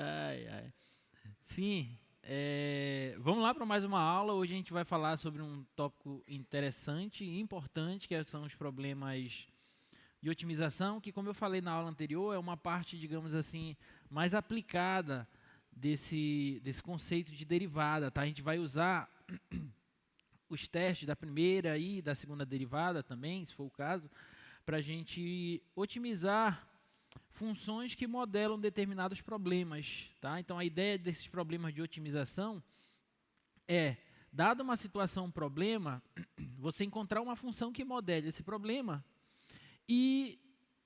Ai, ai. Sim, vamos lá para mais uma aula. Hoje a gente vai falar sobre um tópico interessante e importante, que são os problemas de otimização, que, como eu falei na aula anterior, é uma parte, digamos assim, mais aplicada desse conceito de derivada, tá? A gente vai usar os testes da primeira e da segunda derivada também, se for o caso, para a gente otimizar funções que modelam determinados problemas, tá? Então, a ideia desses problemas de otimização é, dada uma situação, um problema, você encontrar uma função que modele esse problema e,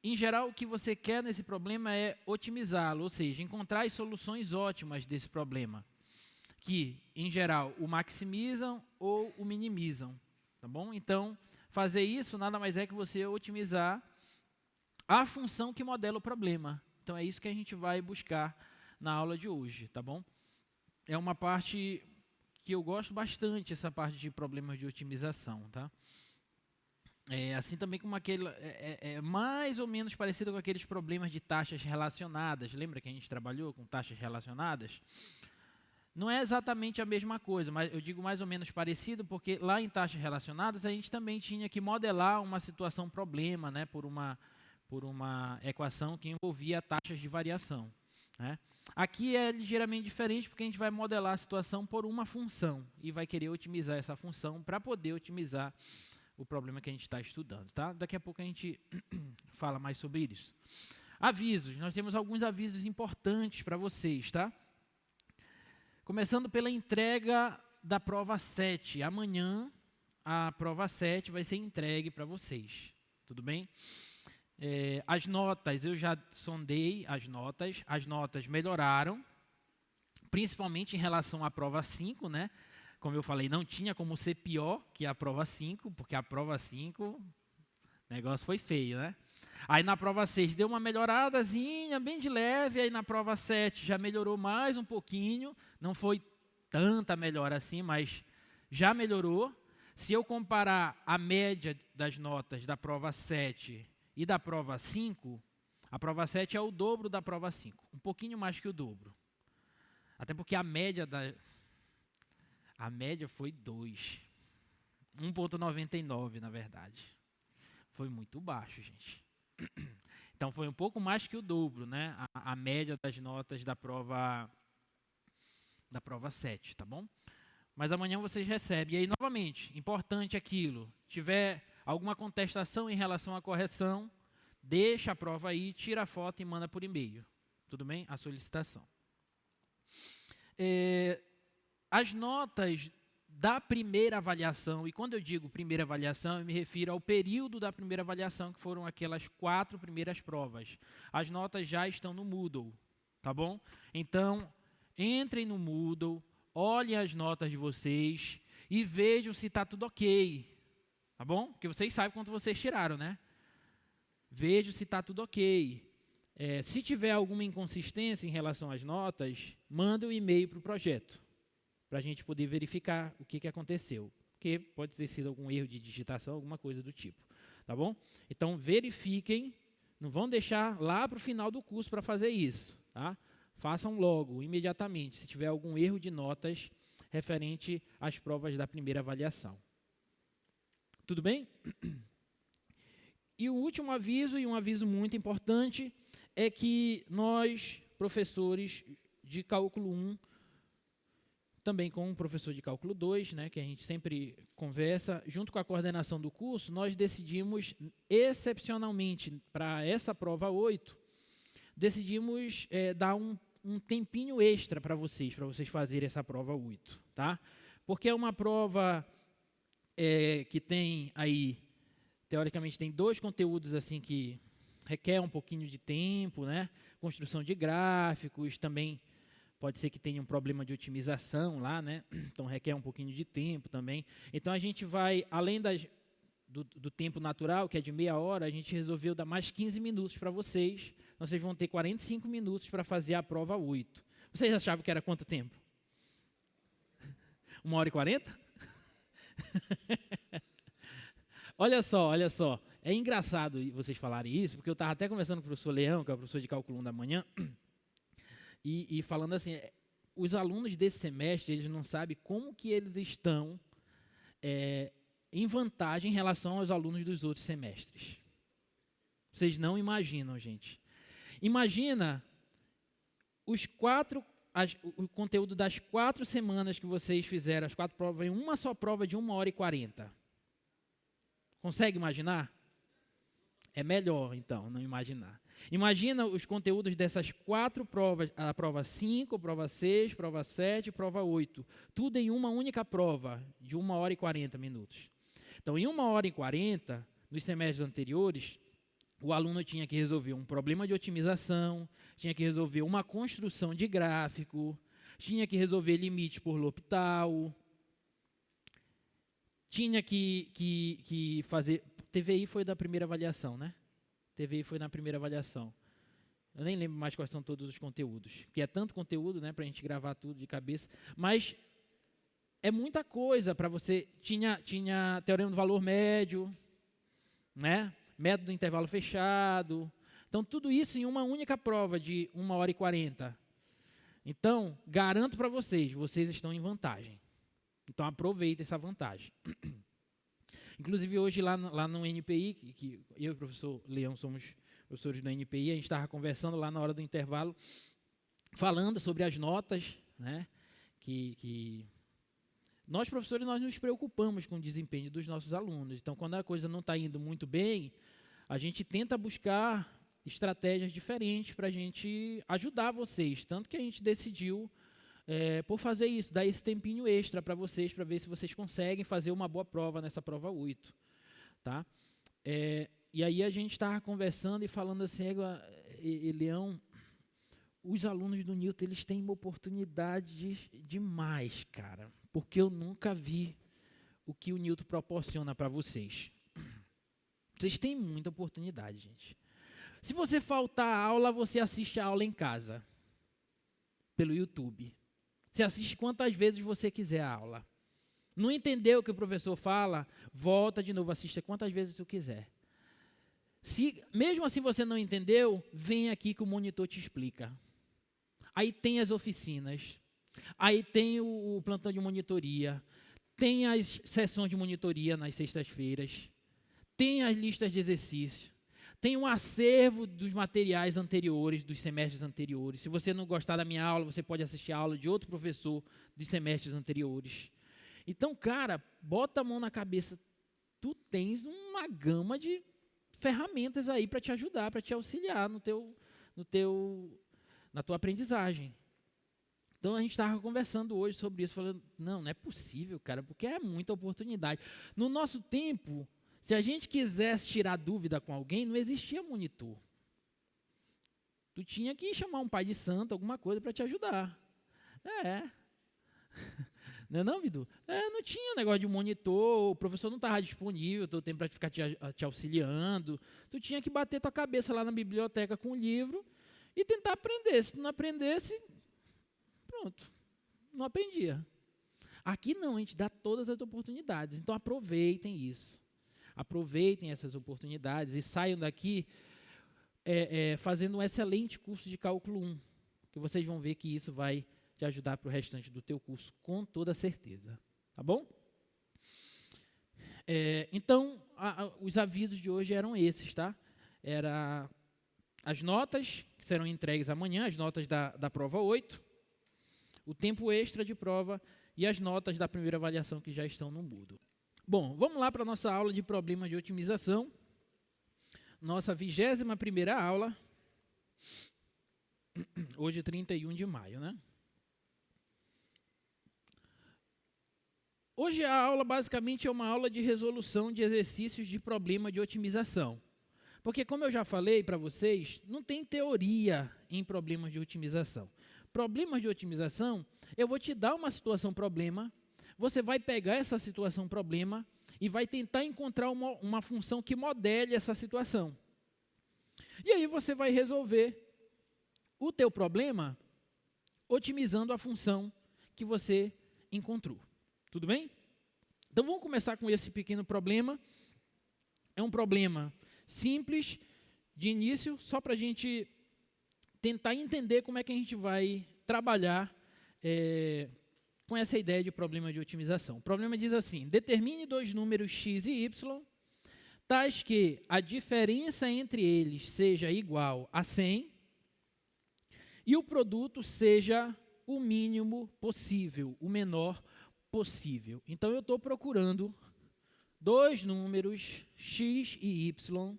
em geral, o que você quer nesse problema é otimizá-lo, ou seja, encontrar as soluções ótimas desse problema, que, em geral, o maximizam ou o minimizam, tá bom? Então, fazer isso nada mais é que você otimizar a função que modela o problema. Então, é isso que a gente vai buscar na aula de hoje, tá bom? É uma parte que eu gosto bastante, essa parte de problemas de otimização, tá? Assim também como aquele, mais ou menos parecido com aqueles problemas de taxas relacionadas. Lembra que a gente trabalhou com taxas relacionadas? Não é exatamente a mesma coisa, mas eu digo mais ou menos parecido porque lá em taxas relacionadas a gente também tinha que modelar uma situação problema, né, por uma equação que envolvia taxas de variação, né? Aqui é ligeiramente diferente porque a gente vai modelar a situação por uma função e vai querer otimizar essa função para poder otimizar o problema que a gente está estudando, tá? Daqui a pouco a gente fala mais sobre isso. Avisos, nós temos alguns avisos importantes para vocês, tá? Começando pela entrega da prova 7. Amanhã a prova 7 vai ser entregue para vocês, tudo bem? As notas, eu já sondei as notas melhoraram, principalmente em relação à prova 5, né? Como eu falei, não tinha como ser pior que a prova 5, porque a prova 5, o negócio foi feio, né? Aí na prova 6 deu uma melhoradazinha, bem de leve, aí na prova 7 já melhorou mais um pouquinho, não foi tanta melhora assim, mas já melhorou. Se eu comparar a média das notas da prova 7 e da prova 5, a prova 7 é o dobro da prova 5, um pouquinho mais que o dobro. Até porque a média foi 2, 1,99 na verdade. Foi muito baixo, gente. Então foi um pouco mais que o dobro, né? A média das notas da prova 7, tá bom? Mas amanhã vocês recebem. E aí, novamente, importante aquilo, tiver alguma contestação em relação à correção, deixa a prova aí, tira a foto e manda por e-mail. Tudo bem? A solicitação. As notas da primeira avaliação, e quando eu digo primeira avaliação, eu me refiro ao período da primeira avaliação, que foram aquelas 4 primeiras provas. As notas já estão no Moodle, tá bom? Então, entrem no Moodle, olhem as notas de vocês e vejam se está tudo ok, tá bom? Porque vocês sabem quanto vocês tiraram, né? Vejam se está tudo ok. Se tiver alguma inconsistência em relação às notas, manda um e-mail para o projeto, para a gente poder verificar o que aconteceu. Porque pode ter sido algum erro de digitação, alguma coisa do tipo, tá bom? Então, verifiquem, não vão deixar lá para o final do curso para fazer isso, tá? Façam logo, imediatamente, se tiver algum erro de notas referente às provas da primeira avaliação. Tudo bem? E o último aviso, e um aviso muito importante, é que nós, professores de Cálculo 1, também com o professor de Cálculo 2, né, que a gente sempre conversa, junto com a coordenação do curso, nós decidimos, excepcionalmente, para essa prova 8, decidimos dar um tempinho extra para vocês fazerem essa prova 8, tá? Porque é uma prova que tem aí, teoricamente, tem 2 conteúdos assim que requer um pouquinho de tempo, né? Construção de gráficos, também pode ser que tenha um problema de otimização lá, né? Então requer um pouquinho de tempo também. Então a gente vai, além do tempo natural, que é de meia hora, a gente resolveu dar mais 15 minutos para vocês. Então vocês vão ter 45 minutos para fazer a prova 8. Vocês achavam que era quanto tempo? 1h40? Olha só. É engraçado vocês falarem isso, porque eu estava até conversando com o professor Leão, que é o professor de Cálculo 1 da manhã, e falando assim, os alunos desse semestre, eles não sabem como que eles estão em vantagem em relação aos alunos dos outros semestres. Vocês não imaginam, gente. Imagina o conteúdo das 4 semanas que vocês fizeram, as 4 provas, em uma só prova de 1h40. Consegue imaginar? É melhor, então, não imaginar. Imagina os conteúdos dessas 4 provas, a prova 5, prova 6, prova 7 e prova 8. Tudo em uma única prova, de 1h40. Então, em 1h40, nos semestres anteriores, o aluno tinha que resolver um problema de otimização, tinha que resolver uma construção de gráfico, tinha que resolver limite por L'Hopital, tinha que fazer... TVI foi da primeira avaliação, né? TVI foi na primeira avaliação. Eu nem lembro mais quais são todos os conteúdos, porque é tanto conteúdo, né, para a gente gravar tudo de cabeça, mas é muita coisa para você... Tinha teorema do valor médio, né? Método do intervalo fechado. Então, tudo isso em uma única prova de 1h40. Então, garanto para vocês, vocês estão em vantagem. Então, aproveitem essa vantagem. Inclusive, hoje, lá no NPI, que eu e o professor Leão somos professores do NPI, a gente estava conversando lá na hora do intervalo, falando sobre as notas, né, que nós, professores, nós nos preocupamos com o desempenho dos nossos alunos. Então, quando a coisa não está indo muito bem, a gente tenta buscar estratégias diferentes para a gente ajudar vocês. Tanto que a gente decidiu por fazer isso, dar esse tempinho extra para vocês, para ver se vocês conseguem fazer uma boa prova nessa prova 8. Tá? E aí a gente estava conversando e falando assim, Leão, os alunos do Newton, eles têm oportunidades demais, cara, porque eu nunca vi o que o Newton proporciona para vocês. Vocês têm muita oportunidade, gente. Se você faltar a aula, você assiste a aula em casa, pelo YouTube. Você assiste quantas vezes você quiser a aula. Não entendeu o que o professor fala? Volta de novo, assista quantas vezes você quiser. Se mesmo assim você não entendeu, vem aqui que o monitor te explica. Aí tem as oficinas, aí tem o plantão de monitoria, tem as sessões de monitoria nas sextas-feiras, tem as listas de exercícios, tem um acervo dos materiais anteriores, dos semestres anteriores. Se você não gostar da minha aula, você pode assistir a aula de outro professor dos semestres anteriores. Então, cara, bota a mão na cabeça. Tu tens uma gama de ferramentas aí para te ajudar, para te auxiliar na tua aprendizagem. Então, a gente estava conversando hoje sobre isso, falando, não é possível, cara, porque é muita oportunidade. No nosso tempo, se a gente quisesse tirar dúvida com alguém, não existia monitor. Tu tinha que chamar um pai de santo, alguma coisa para te ajudar. Não é não, Vidu? Não tinha negócio de monitor, o professor não estava disponível todo o tempo para ficar te auxiliando. Tu tinha que bater tua cabeça lá na biblioteca com o livro e tentar aprender. Se tu não aprendesse, pronto, não aprendia. Aqui não, a gente dá todas as oportunidades, então aproveitem isso. Aproveitem essas oportunidades e saiam daqui fazendo um excelente curso de Cálculo 1, que vocês vão ver que isso vai te ajudar para o restante do teu curso, com toda certeza. Tá bom? Então, os avisos de hoje eram esses, tá? Era as notas que serão entregues amanhã, as notas da prova 8, o tempo extra de prova e as notas da primeira avaliação que já estão no Moodle. Bom, vamos lá para a nossa aula de problemas de otimização. Nossa 21ª aula. Hoje, 31 de maio, né? Hoje a aula basicamente é uma aula de resolução de exercícios de problema de otimização. Porque, como eu já falei para vocês, não tem teoria em problemas de otimização. Problemas de otimização, eu vou te dar uma situação problema, você vai pegar essa situação problema e vai tentar encontrar uma função que modele essa situação. E aí você vai resolver o teu problema otimizando a função que você encontrou. Tudo bem? Então vamos começar com esse pequeno problema. É um problema simples, de início, só para a gente tentar entender como é que a gente vai trabalhar com essa ideia de problema de otimização. O problema diz assim: determine dois números x e y, tais que a diferença entre eles seja igual a 100 e o produto seja o mínimo possível, o menor possível. Então, eu estou procurando dois números x e y.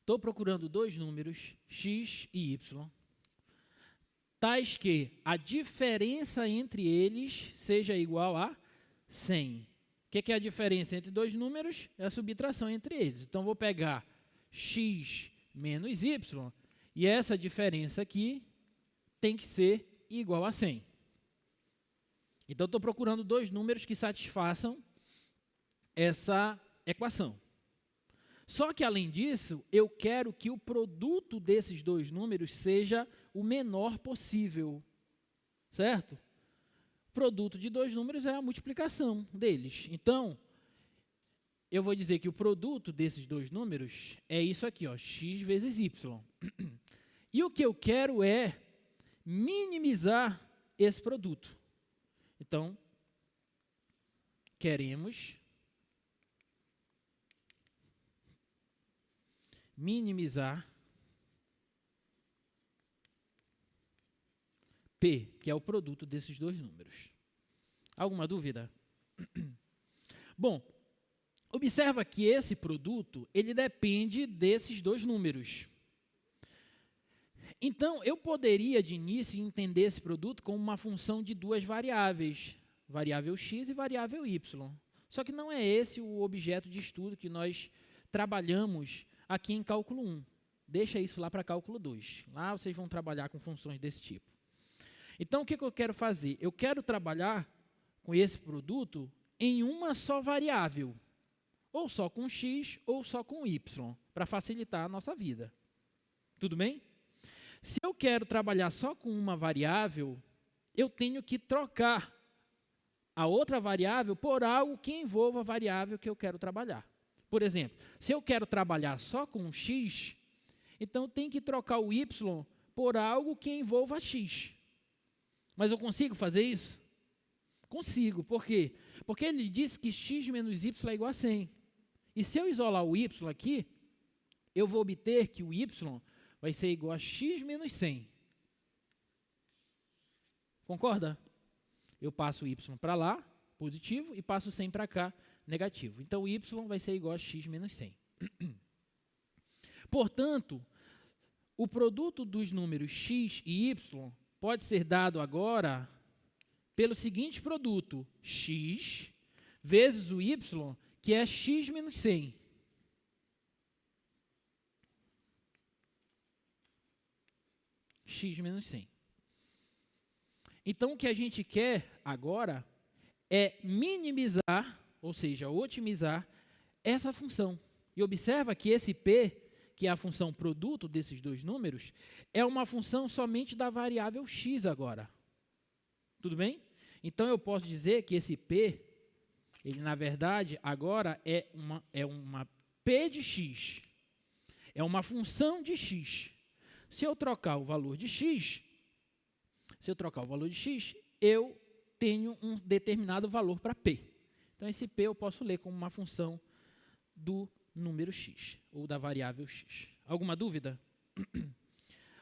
Estou procurando dois números x e y, tais que a diferença entre eles seja igual a 100. O que é a diferença entre dois números? É a subtração entre eles. Então, vou pegar x menos y, e essa diferença aqui tem que ser igual a 100. Então, estou procurando dois números que satisfaçam essa equação. Só que, além disso, eu quero que o produto desses dois números seja o menor possível, certo? O produto de dois números é a multiplicação deles. Então, eu vou dizer que o produto desses dois números é isso aqui, ó, x vezes y. E o que eu quero é minimizar esse produto. Então, queremos minimizar P, que é o produto desses dois números. Alguma dúvida? Bom, observa que esse produto, ele depende desses dois números. Então, eu poderia, de início, entender esse produto como uma função de duas variáveis, variável x e variável y. Só que não é esse o objeto de estudo que nós trabalhamos aqui em cálculo 1. Deixa isso lá para cálculo 2. Lá vocês vão trabalhar com funções desse tipo. Então, o que eu quero fazer? Eu quero trabalhar com esse produto em uma só variável, ou só com x ou só com y, para facilitar a nossa vida. Tudo bem? Se eu quero trabalhar só com uma variável, eu tenho que trocar a outra variável por algo que envolva a variável que eu quero trabalhar. Por exemplo, se eu quero trabalhar só com x, então eu tenho que trocar o y por algo que envolva x. Mas eu consigo fazer isso? Consigo. Por quê? Porque ele diz que x menos y é igual a 100. E se eu isolar o y aqui, eu vou obter que o y vai ser igual a x menos 100. Concorda? Eu passo o y para lá, positivo, e passo o 100 para cá, negativo. Então, o y vai ser igual a x menos 100. Portanto, o produto dos números x e y pode ser dado agora pelo seguinte produto: x vezes o y, que é x menos 100. X menos 100. Então, o que a gente quer agora é minimizar, ou seja, otimizar essa função. E observa que esse P, que é a função produto desses dois números, é uma função somente da variável x agora. Tudo bem? Então, eu posso dizer que esse P, ele na verdade agora é uma P de x. É uma função de x. Se eu trocar o valor de x, eu tenho um determinado valor para P. Então, esse P eu posso ler como uma função do número x, ou da variável x. Alguma dúvida?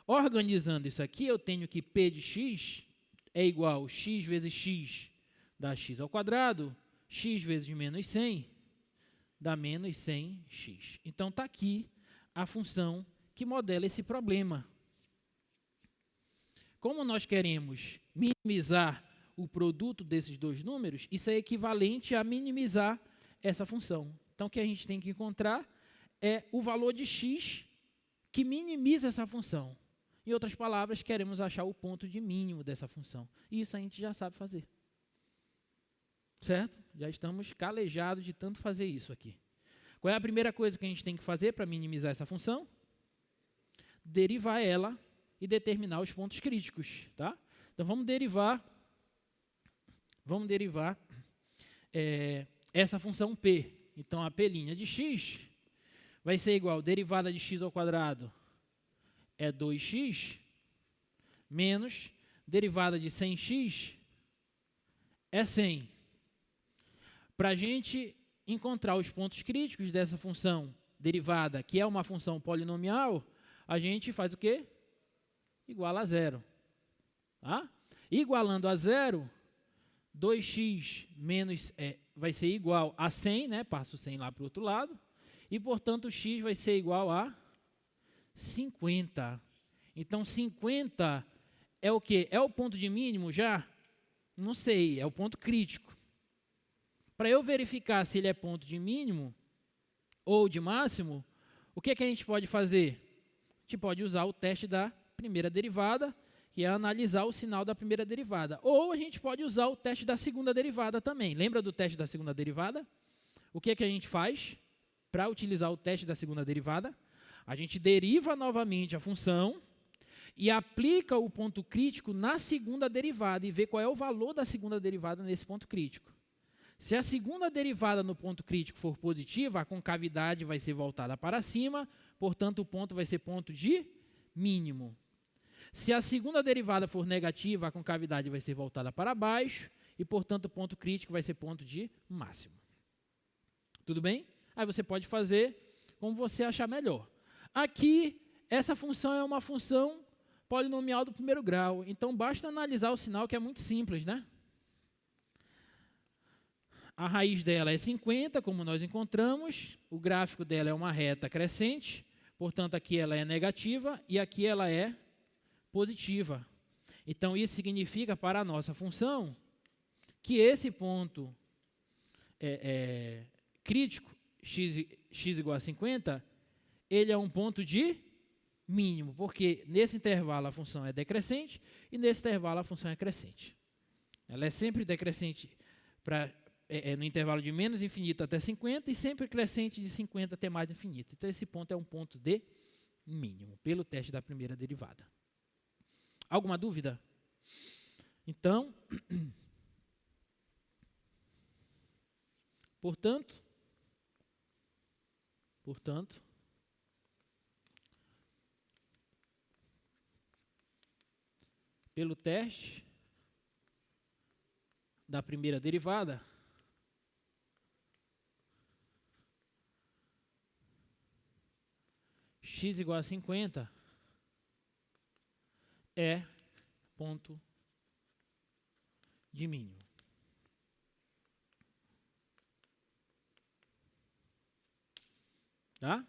Organizando isso aqui, eu tenho que P de x é igual a x vezes x dá x ao quadrado, x vezes menos 100 dá menos 100x. Então, está aqui a função que modela esse problema. Como nós queremos minimizar o produto desses dois números, isso é equivalente a minimizar essa função. Então, o que a gente tem que encontrar é o valor de x que minimiza essa função. Em outras palavras, queremos achar o ponto de mínimo dessa função. E isso a gente já sabe fazer. Certo? Já estamos calejados de tanto fazer isso aqui. Qual é a primeira coisa que a gente tem que fazer para minimizar essa função? Derivar ela e determinar os pontos críticos. Tá? Então, vamos derivar essa função P. Então, a P' de x vai ser igual, derivada de x ao quadrado é 2x, menos derivada de 100x é 100. Para a gente encontrar os pontos críticos dessa função derivada, que é uma função polinomial, a gente faz o quê? Iguala a zero. Tá? Igualando a zero, 2x menos vai ser igual a 100, né? Passo 100 lá para o outro lado. E, portanto, x vai ser igual a 50. Então, 50 é o quê? É o ponto de mínimo já? Não sei, é o ponto crítico. Para eu verificar se ele é ponto de mínimo ou de máximo, o que a gente pode fazer? A gente pode usar o teste da primeira derivada, que é analisar o sinal da primeira derivada. Ou a gente pode usar o teste da segunda derivada também. Lembra do teste da segunda derivada? O que a gente faz para utilizar o teste da segunda derivada? A gente deriva novamente a função e aplica o ponto crítico na segunda derivada e vê qual é o valor da segunda derivada nesse ponto crítico. Se a segunda derivada no ponto crítico for positiva, a concavidade vai ser voltada para cima, portanto, o ponto vai ser ponto de mínimo. Se a segunda derivada for negativa, a concavidade vai ser voltada para baixo e, portanto, o ponto crítico vai ser ponto de máximo. Tudo bem? Aí você pode fazer como você achar melhor. Aqui, essa função é uma função polinomial do primeiro grau, então basta analisar o sinal, que é muito simples, né? A raiz dela é 50, como nós encontramos, o gráfico dela é uma reta crescente, portanto, aqui ela é negativa e aqui ela é positiva. Então, isso significa para a nossa função que esse ponto crítico, x igual a 50, ele é um ponto de mínimo, porque nesse intervalo a função é decrescente e nesse intervalo a função é crescente. Ela é sempre decrescente no intervalo de menos infinito até 50 e sempre crescente de 50 até mais infinito. Então, esse ponto é um ponto de mínimo, pelo teste da primeira derivada. Alguma dúvida? Então, portanto, pelo teste da primeira derivada, x igual a 50 é ponto de mínimo. Tá?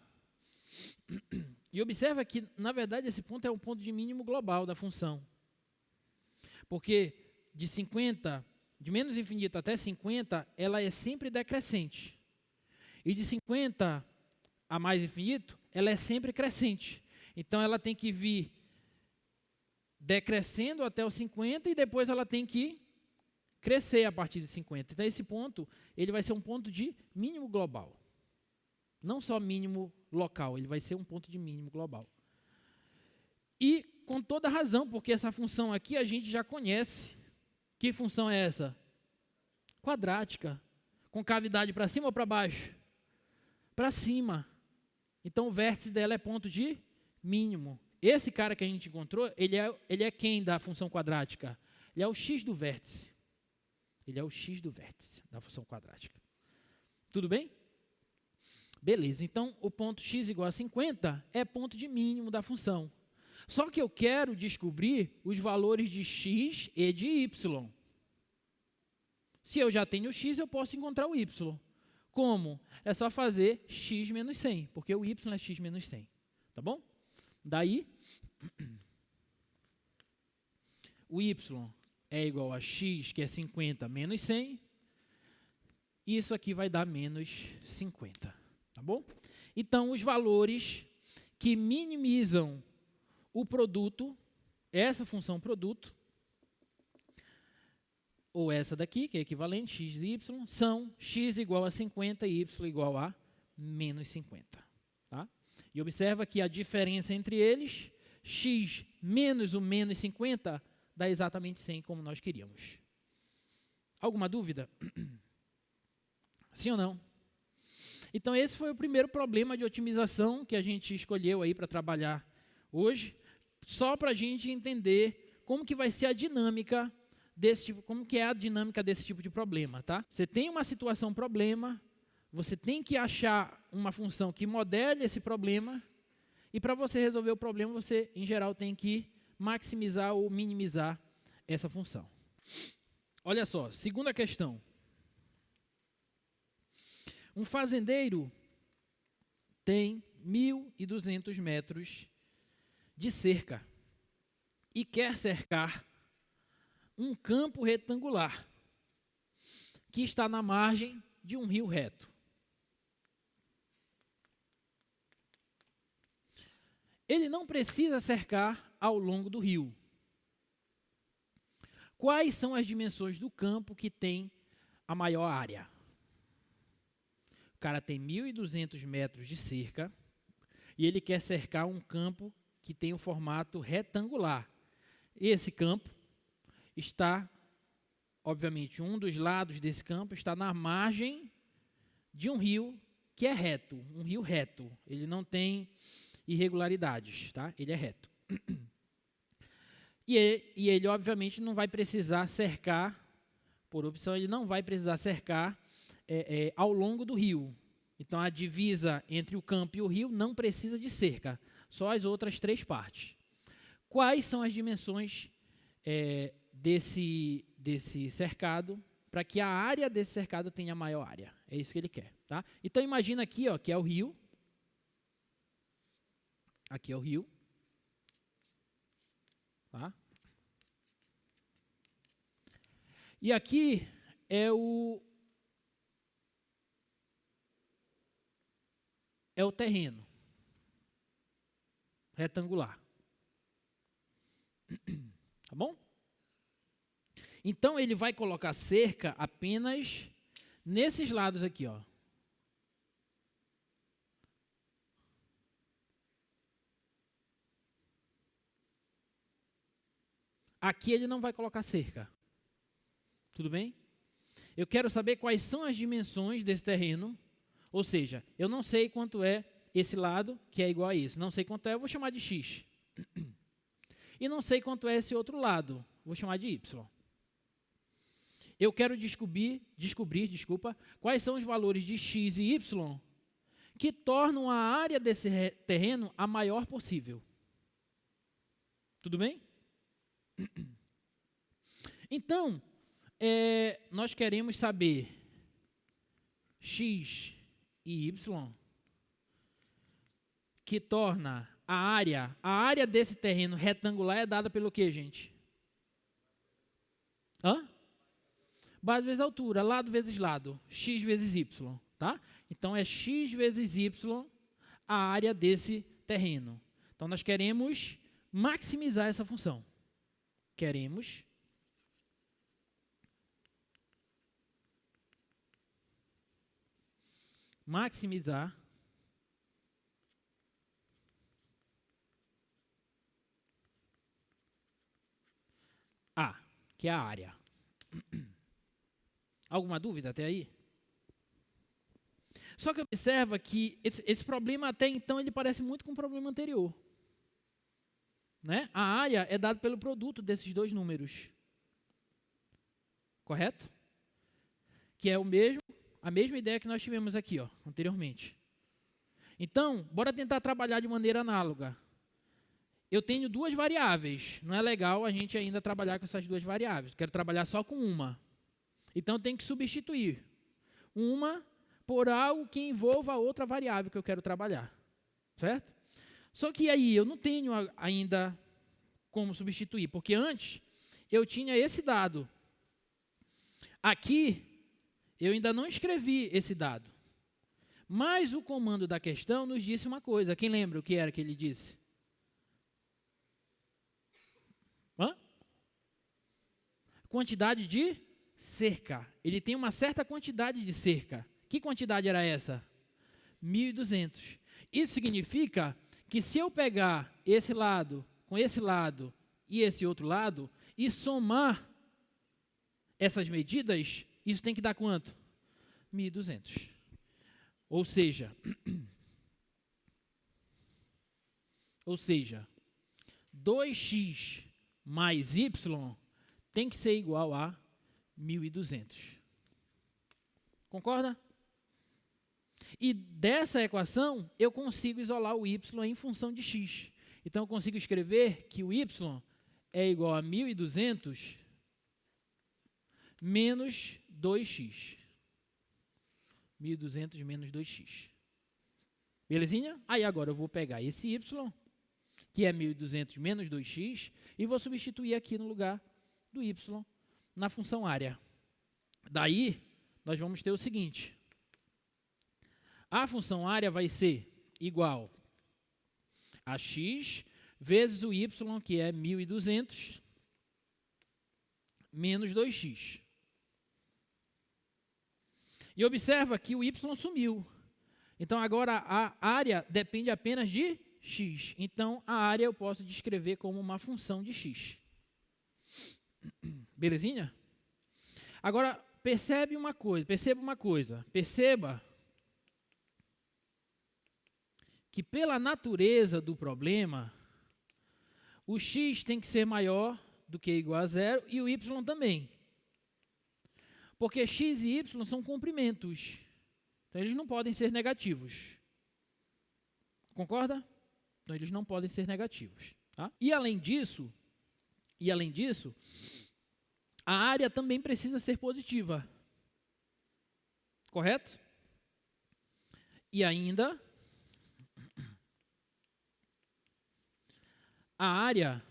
E observa que, na verdade, esse ponto é um ponto de mínimo global da função. Porque de menos infinito até 50, ela é sempre decrescente. E de 50 a mais infinito, ela é sempre crescente. Então, ela tem que vir decrescendo até os 50 e depois ela tem que crescer a partir de 50. Então, esse ponto ele vai ser um ponto de mínimo global. Não só mínimo local, ele vai ser um ponto de mínimo global. E com toda razão, porque essa função aqui a gente já conhece. Que função é essa? Quadrática. Com cavidade para cima ou para baixo? Para cima. Então, o vértice dela é ponto de mínimo. Esse cara que a gente encontrou, ele é quem da função quadrática? Ele é o x do vértice. Ele é o x do vértice da função quadrática. Tudo bem? Beleza, então o ponto x igual a 50 é ponto de mínimo da função. Só que eu quero descobrir os valores de x e de y. Se eu já tenho x, eu posso encontrar o y. Como? É só fazer x menos 100, porque o y é x menos 100. Tá bom? Daí, o y é igual a x, que é 50, menos 100. Isso aqui vai dar menos 50. Tá bom? Então, os valores que minimizam o produto, essa função produto, ou essa daqui, que é equivalente, x e y, são x igual a 50 e y igual a menos 50. Tá? E observa que a diferença entre eles, x menos o menos 50, dá exatamente 100, como nós queríamos. Alguma dúvida? Sim ou não? Então, esse foi o primeiro problema de otimização que a gente escolheu aí para trabalhar hoje, só para a gente entender como que vai ser a dinâmica desse tipo, como que é a dinâmica desse tipo de problema, tá? Você tem uma situação problema, você tem que achar uma função que modele esse problema, e para você resolver o problema, você, em geral, tem que maximizar ou minimizar essa função. Olha só, segunda questão. Um fazendeiro tem 1.200 metros de cerca e quer cercar um campo retangular que está na margem de um rio reto. Ele não precisa cercar ao longo do rio. Quais são as dimensões do campo que tem a maior área? O cara tem 1.200 metros de cerca e ele quer cercar um campo que tem um formato retangular. Esse campo está, obviamente, um dos lados desse campo está na margem de um rio que é reto, um rio reto. Ele não tem irregularidades, tá? Ele é reto. E ele, obviamente, não vai precisar cercar, por opção, ele não vai precisar cercar ao longo do rio. Então, a divisa entre o campo e o rio não precisa de cerca, só as outras 3 partes. Quais são as dimensões desse cercado para que a área desse cercado tenha maior área? É isso que ele quer, tá? Então, imagina aqui, ó, que é o rio. Aqui é o rio. Tá? E aqui é o terreno retangular. Tá bom? Então, ele vai colocar cerca apenas nesses lados aqui, ó. Aqui ele não vai colocar cerca. Tudo bem? Eu quero saber quais são as dimensões desse terreno. Ou seja, eu não sei quanto é esse lado, que é igual a isso. Não sei quanto é, eu vou chamar de x. E não sei quanto é esse outro lado, vou chamar de y. Eu quero descobrir, quais são os valores de x e y que tornam a área desse terreno a maior possível. Tudo bem? Então, nós queremos saber x e y, que torna a área desse terreno retangular é dada pelo quê, gente? Base vezes altura, lado vezes lado, x vezes y, tá? Então, é x vezes y a área desse terreno. Então, nós queremos maximizar essa função. Queremos maximizar A, que é a área. Alguma dúvida até aí? Só que observa que esse problema até então ele parece muito com o problema anterior. Né? A área é dada pelo produto desses 2 números. Correto? Que é a mesma ideia que nós tivemos aqui, ó, anteriormente. Então, bora tentar trabalhar de maneira análoga. Eu tenho 2 variáveis. Não é legal a gente ainda trabalhar com essas 2 variáveis. Quero trabalhar só com uma. Então, eu tenho que substituir uma por algo que envolva a outra variável que eu quero trabalhar. Certo? Só que aí eu não tenho ainda como substituir, porque antes eu tinha esse dado. Aqui, eu ainda não escrevi esse dado. Mas o comando da questão nos disse uma coisa. Quem lembra o que era que ele disse? Quantidade de cerca. Ele tem uma certa quantidade de cerca. Que quantidade era essa? 1.200. Isso significa que se eu pegar esse lado com esse lado e esse outro lado e somar essas medidas, isso tem que dar quanto? 1.200. Ou seja, ou seja, 2x mais y tem que ser igual a 1.200. Concorda? E dessa equação, eu consigo isolar o y em função de x. Então, eu consigo escrever que o y é igual a 1.200 menos 2x. 1.200 menos 2x. Belezinha? Aí agora eu vou pegar esse y, que é 1.200 menos 2x, e vou substituir aqui no lugar do y na função área. Daí, nós vamos ter o seguinte. A função área vai ser igual a x vezes o y, que é 1.200, menos 2x. E observa que o y sumiu. Então, agora a área depende apenas de x. Então, a área eu posso descrever como uma função de x. Belezinha? Agora, perceba uma coisa. Perceba que pela natureza do problema, o x tem que ser maior do que igual a zero e o y também. Porque x e y são comprimentos. Então, eles não podem ser negativos. Concorda? Então, eles não podem ser negativos. Tá? E além disso, a área também precisa ser positiva. Correto? E ainda, a área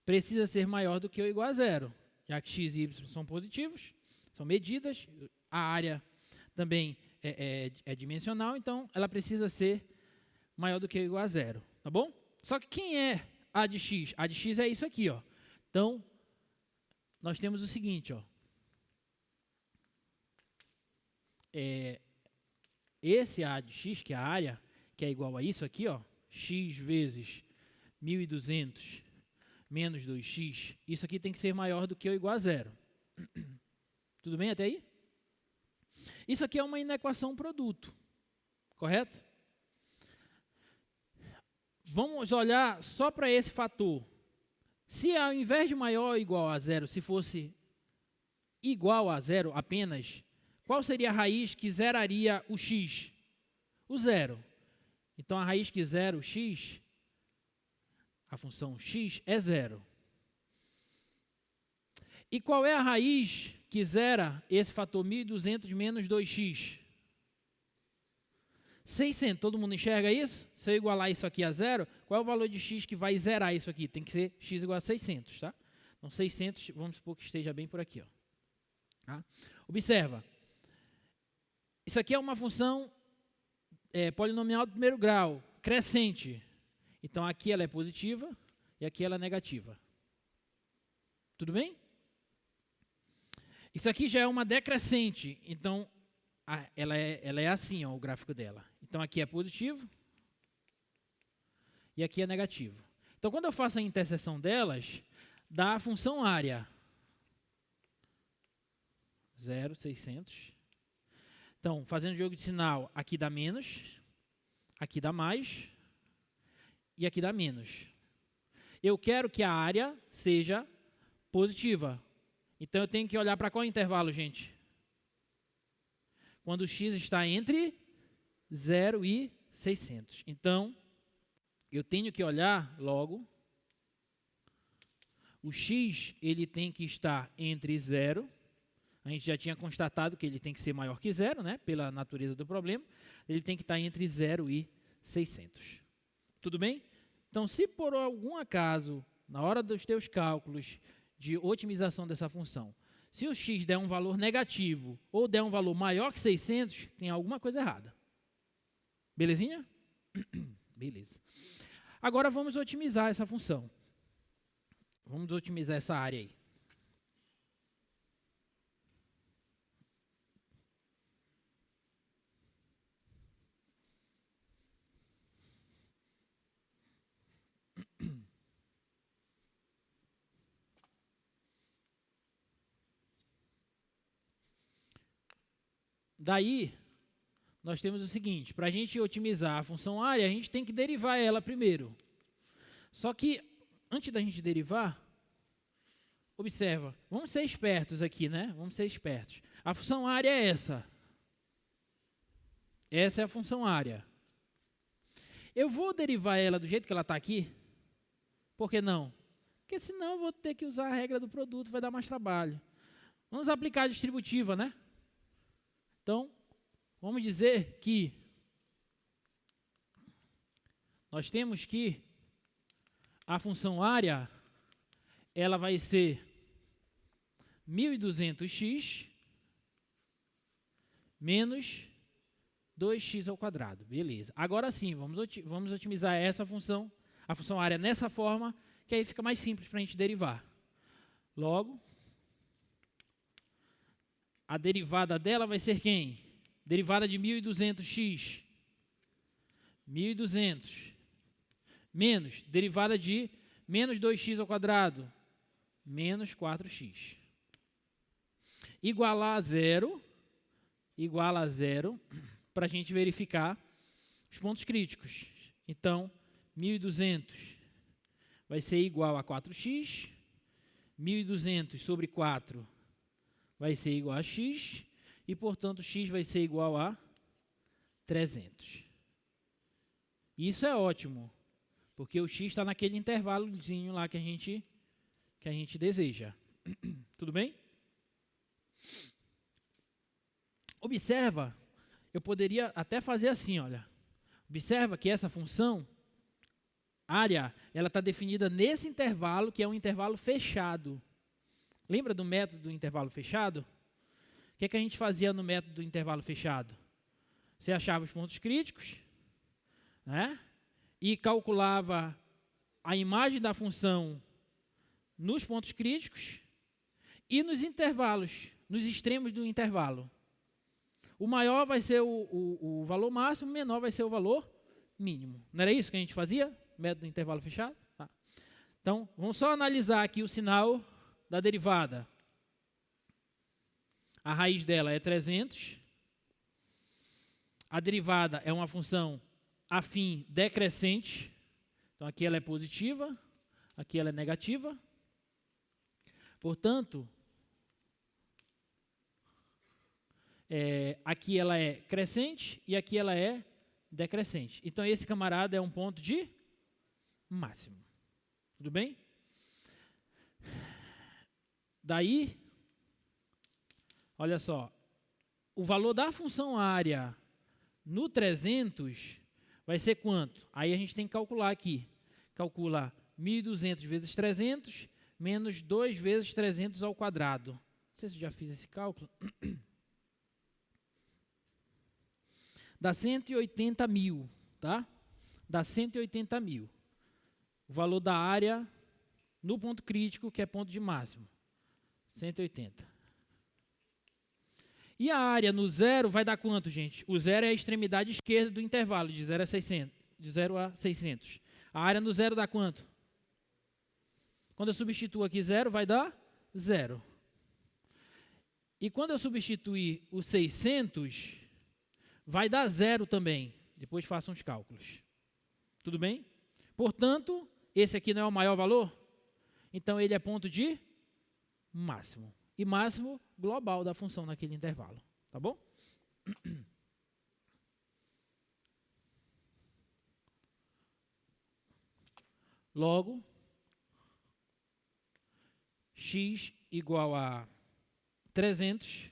precisa ser maior do que ou igual a zero. Já que x e y são positivos, são medidas, a área também é dimensional, então ela precisa ser maior do que ou igual a zero. Tá bom? Só que quem é a de x? A de x é isso aqui, ó. Então, nós temos o seguinte, ó. Esse A de x, que é a área, que é igual a isso aqui, ó, x vezes 1.200 menos 2x, isso aqui tem que ser maior do que ou igual a zero. Tudo bem até aí? Isso aqui é uma inequação produto, correto? Vamos olhar só para esse fator. Se ao invés de maior ou igual a zero, se fosse igual a zero apenas, qual seria a raiz que zeraria o x? O zero. Então, a raiz que zera o x, a função x, é zero. E qual é a raiz que zera esse fator 1.200 menos 2x? 600. Todo mundo enxerga isso? Se eu igualar isso aqui a zero, qual é o valor de x que vai zerar isso aqui? Tem que ser x igual a 600, tá? Então, 600, vamos supor que esteja bem por aqui, ó. Tá? Observa. Isso aqui é uma função polinomial do primeiro grau, crescente. Então, aqui ela é positiva e aqui ela é negativa. Tudo bem? Isso aqui já é uma decrescente. Então, ela é assim, ó, o gráfico dela. Então, aqui é positivo e aqui é negativo. Então, quando eu faço a interseção delas, dá a função área. 0, 600. Então, fazendo jogo de sinal, aqui dá menos, aqui dá mais e aqui dá menos. Eu quero que a área seja positiva. Então, eu tenho que olhar para qual intervalo, gente? Quando x está entre 0 e 600. Então, eu tenho que olhar logo. O x, ele tem que estar entre 0. A gente já tinha constatado que ele tem que ser maior que 0, né? Pela natureza do problema. Ele tem que estar entre 0 e 600. Tudo bem? Então, se por algum acaso, na hora dos teus cálculos de otimização dessa função, se o x der um valor negativo ou der um valor maior que 600, tem alguma coisa errada. Belezinha? Beleza. Agora vamos otimizar essa função. Vamos otimizar essa área aí. Daí, nós temos o seguinte, para a gente otimizar a função área, a gente tem que derivar ela primeiro. Só que, antes da gente derivar, observa, vamos ser espertos aqui, né? Vamos ser espertos. A função área é essa. Essa é a função área. Eu vou derivar ela do jeito que ela está aqui? Por que não? Porque senão eu vou ter que usar a regra do produto, vai dar mais trabalho. Vamos aplicar a distributiva, né? Então, vamos dizer que nós temos que a função área, ela vai ser 1.200x menos 2x ao quadrado. Beleza. Agora sim, vamos otimizar essa função, a função área nessa forma, que aí fica mais simples para a gente derivar. Logo, a derivada dela vai ser quem? Derivada de 1.200x. 1.200 menos derivada de menos 2x ao quadrado, menos 4x. Igualar a zero, para a gente verificar os pontos críticos. Então, 1.200 vai ser igual a 4x, 1.200 sobre 4 vai ser igual a x, e, portanto, x vai ser igual a 300. Isso é ótimo, porque o x está naquele intervalozinho lá que a gente deseja. Tudo bem? Observa, eu poderia até fazer assim, olha. Observa que essa função, área, ela está definida nesse intervalo, que é um intervalo fechado. Lembra do método do intervalo fechado? O que é que a gente fazia no método do intervalo fechado? Você achava os pontos críticos, né? E calculava a imagem da função nos pontos críticos e nos intervalos, nos extremos do intervalo. O maior vai ser o valor máximo, o menor vai ser o valor mínimo. Não era isso que a gente fazia? Método do intervalo fechado? Tá. Então, vamos só analisar aqui o sinal da derivada. A raiz dela é 300. A derivada é uma função afim decrescente. Então, aqui ela é positiva, aqui ela é negativa. Portanto, aqui ela é crescente e aqui ela é decrescente. Então, esse camarada é um ponto de máximo. Tudo bem? Daí, olha só, o valor da função área no 300 vai ser quanto? Aí a gente tem que calcular aqui. Calcula 1.200 vezes 300 menos 2 vezes 300 ao quadrado. Não sei se eu já fiz esse cálculo. Dá 180 mil, tá? Dá 180 mil. O valor da área no ponto crítico, que é ponto de máximo. 180. E a área no zero vai dar quanto, gente? O zero é a extremidade esquerda do intervalo, de 0 a 600. De 0 a 600. A área no zero dá quanto? Quando eu substituo aqui zero, vai dar 0. E quando eu substituir o 600, vai dar 0 também. Depois façam os cálculos. Tudo bem? Portanto, esse aqui não é o maior valor? Então, ele é ponto de máximo. E máximo global da função naquele intervalo. Tá bom? Logo, x igual a 300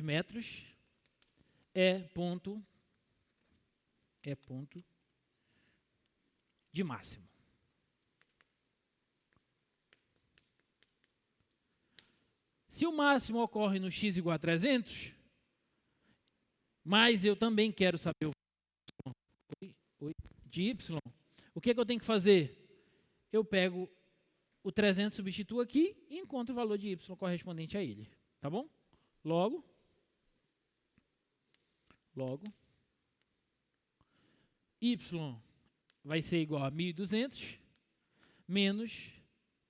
metros é ponto de máximo. Se o máximo ocorre no x igual a 300, mas eu também quero saber de y, o que é que eu tenho que fazer? Eu pego o 300, substituo aqui e encontro o valor de y correspondente a ele. Tá bom? Logo, y vai ser igual a 1.200 menos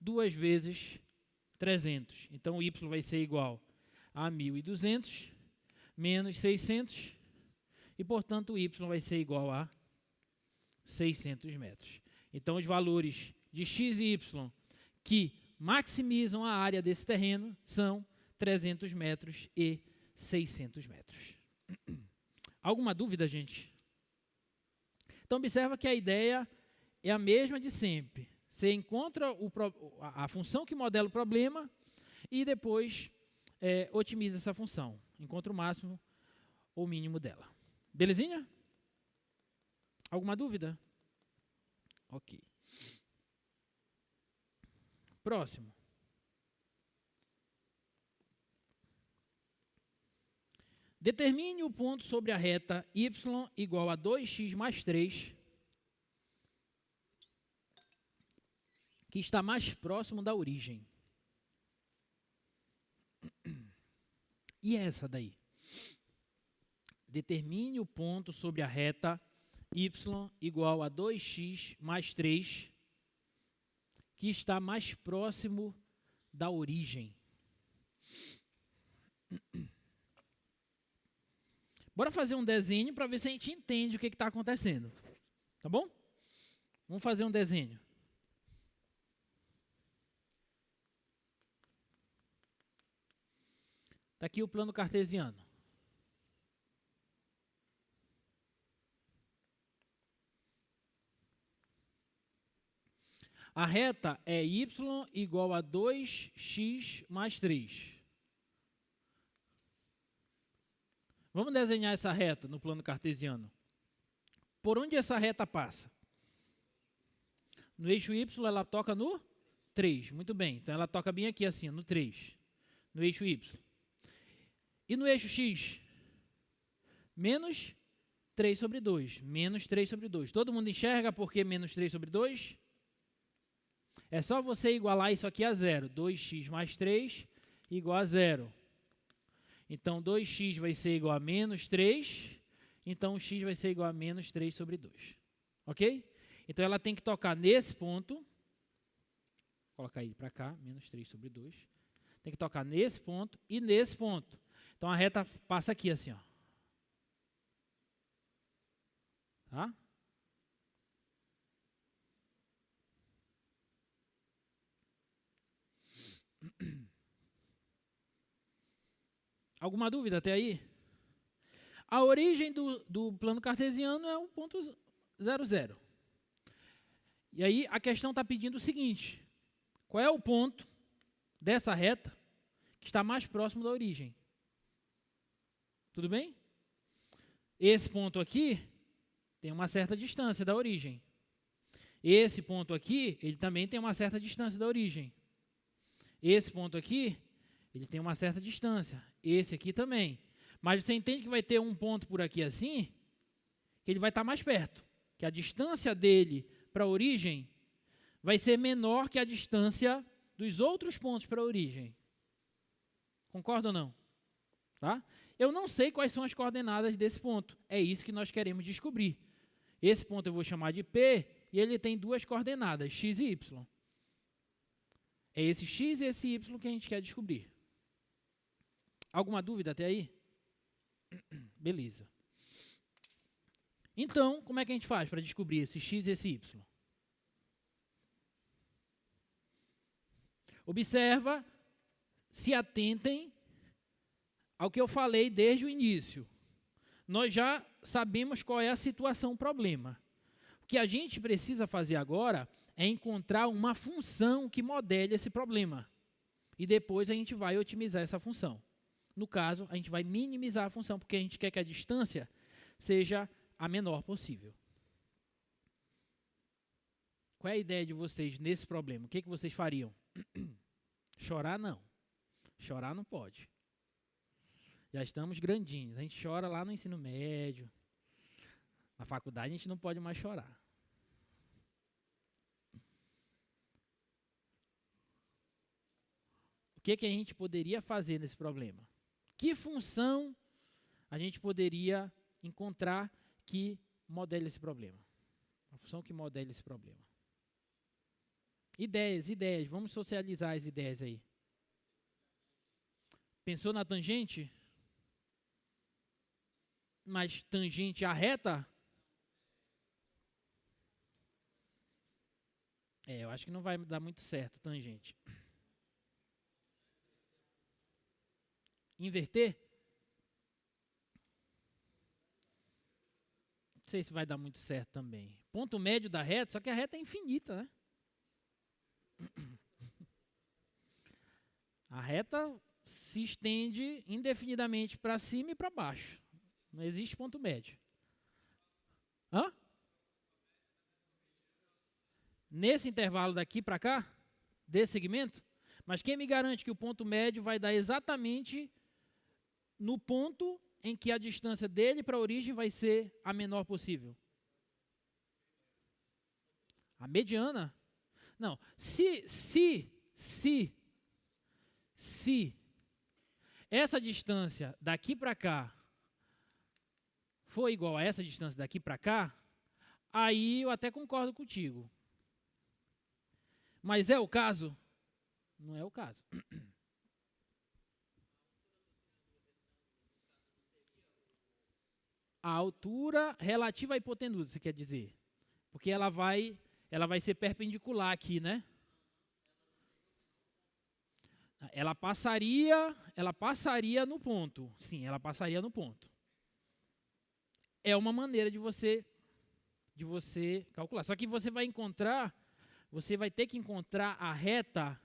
2 vezes 300. Então, y vai ser igual a 1.200 menos 600, e, portanto, o y vai ser igual a 600 metros. Então, os valores de x e y que maximizam a área desse terreno são 300 metros e 600 metros. Alguma dúvida, gente? Então, observa que a ideia é a mesma de sempre. Você encontra a função que modela o problema e depois otimiza essa função. Encontra o máximo ou mínimo dela. Belezinha? Alguma dúvida? Ok. Próximo. Determine o ponto sobre a reta y igual a 2x mais 3, que está mais próximo da origem. E essa daí? Determine o ponto sobre a reta y igual a 2x mais 3, que está mais próximo da origem. Bora fazer um desenho para ver se a gente entende o que está acontecendo. Tá bom? Vamos fazer um desenho. Está aqui o plano cartesiano. A reta é y igual a 2x mais 3. Vamos desenhar essa reta no plano cartesiano. Por onde essa reta passa? No eixo y ela toca no 3. Muito bem, então ela toca bem aqui assim, no 3. No eixo y. E no eixo x? Menos 3 sobre 2. Menos 3 sobre 2. Todo mundo enxerga por que menos 3 sobre 2? É só você igualar isso aqui a zero. 2x mais 3 igual a zero. Então, 2x vai ser igual a menos 3. Então, x vai ser igual a menos 3 sobre 2. Ok? Então, ela tem que tocar nesse ponto. Vou colocar ele para cá, menos 3 sobre 2. Tem que tocar nesse ponto e nesse ponto. Então, a reta passa aqui assim, ó. Tá? Alguma dúvida até aí? A origem do plano cartesiano é o ponto 0, 0. E aí a questão está pedindo o seguinte: qual é o ponto dessa reta que está mais próximo da origem? Tudo bem? Esse ponto aqui tem uma certa distância da origem. Esse ponto aqui, ele também tem uma certa distância da origem. Esse ponto aqui, ele tem uma certa distância. Esse aqui também. Mas você entende que vai ter um ponto por aqui assim, que ele vai estar mais perto. Que a distância dele para a origem vai ser menor que a distância dos outros pontos para a origem. Concorda ou não? Tá? Eu não sei quais são as coordenadas desse ponto. É isso que nós queremos descobrir. Esse ponto eu vou chamar de P, e ele tem duas coordenadas, x e y. É esse x e esse y que a gente quer descobrir. Alguma dúvida até aí? Beleza. Então, como é que a gente faz para descobrir esse x e esse y? Observa, se atentem ao que eu falei desde o início. Nós já sabemos qual é a situação, o problema. O que a gente precisa fazer agora é encontrar uma função que modele esse problema. E depois a gente vai otimizar essa função. No caso, a gente vai minimizar a função, porque a gente quer que a distância seja a menor possível. Qual é a ideia de vocês nesse problema? O que vocês fariam? Chorar, não. Chorar não pode. Já estamos grandinhos. A gente chora lá no ensino médio. Na faculdade a gente não pode mais chorar. O que a gente poderia fazer nesse problema? Que função a gente poderia encontrar que modele esse problema? Uma função que modele esse problema. Ideias. Vamos socializar as ideias aí. Pensou na tangente? mais tangente à reta? Eu acho que não vai dar muito certo, tangente. Inverter? Não sei se vai dar muito certo também. Ponto médio da reta, só que a reta é infinita, né? A reta se estende indefinidamente para cima e para baixo. Não existe ponto médio. Hã? Nesse intervalo daqui para cá, desse segmento, mas quem me garante que o ponto médio vai dar exatamente no ponto em que a distância dele para a origem vai ser a menor possível? A mediana? Não. Se essa distância daqui para cá for igual a essa distância daqui para cá, aí eu até concordo contigo. Mas é o caso? Não é o caso. A altura relativa à hipotenusa, você quer dizer? Porque ela vai ser perpendicular aqui, né? Ela passaria no ponto. Sim, ela passaria no ponto. É uma maneira de você calcular. Só que você vai ter que encontrar a reta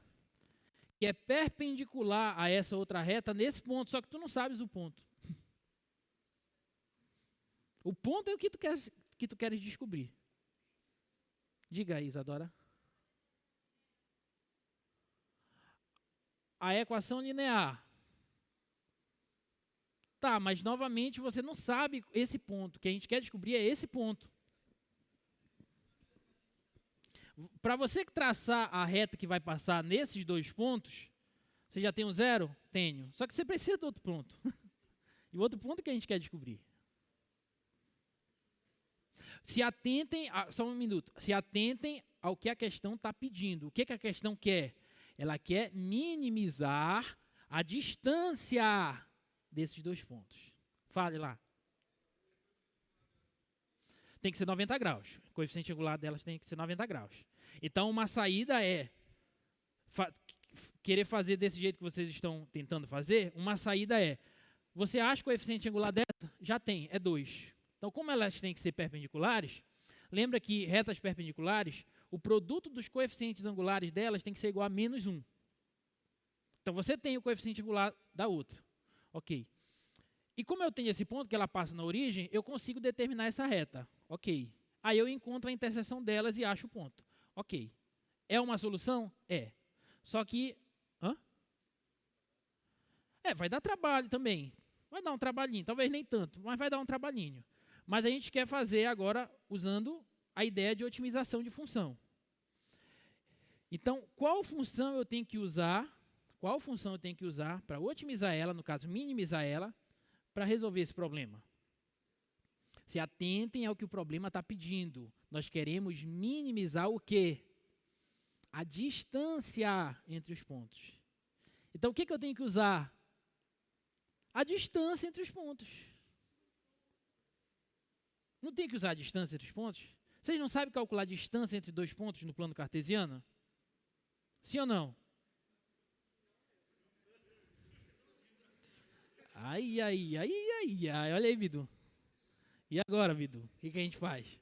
que é perpendicular a essa outra reta nesse ponto, só que tu não sabes o ponto. O ponto é o que tu queres descobrir. Diga aí, Isadora. A equação linear. Tá, mas novamente você não sabe esse ponto. O que a gente quer descobrir é esse ponto. Para você traçar a reta que vai passar nesses dois pontos, você já tem um zero? Tenho. Só que você precisa do outro ponto. E o outro ponto que a gente quer descobrir. Se atentem, só um minuto, se atentem ao que a questão está pedindo. O que a questão quer? Ela quer minimizar a distância desses dois pontos. Fale lá. Tem que ser 90 graus. O coeficiente angular delas tem que ser 90 graus. Então, uma saída é querer fazer desse jeito que vocês estão tentando fazer. Uma saída é, você acha o coeficiente angular dessa? Já tem, é 2. Então, como elas têm que ser perpendiculares, lembra que retas perpendiculares, o produto dos coeficientes angulares delas tem que ser igual a menos 1. Então, você tem o coeficiente angular da outra. Ok. E como eu tenho esse ponto que ela passa na origem, eu consigo determinar essa reta. Ok. Aí eu encontro a interseção delas e acho o ponto. Ok. É uma solução? É. Só que... vai dar trabalho também. Vai dar um trabalhinho. Talvez nem tanto, mas vai dar um trabalhinho. Mas a gente quer fazer agora usando a ideia de otimização de função. Então, qual função eu tenho que usar para otimizar ela, no caso, minimizar ela, para resolver esse problema? Se atentem ao que o problema está pedindo. Nós queremos minimizar o quê? A distância entre os pontos. Então, o que eu tenho que usar? A distância entre os pontos. Não tem que usar a distância entre os pontos? Vocês não sabem calcular a distância entre dois pontos no plano cartesiano? Sim ou não? Ai. Olha aí, Bidu. E agora, Bidu? O que a gente faz?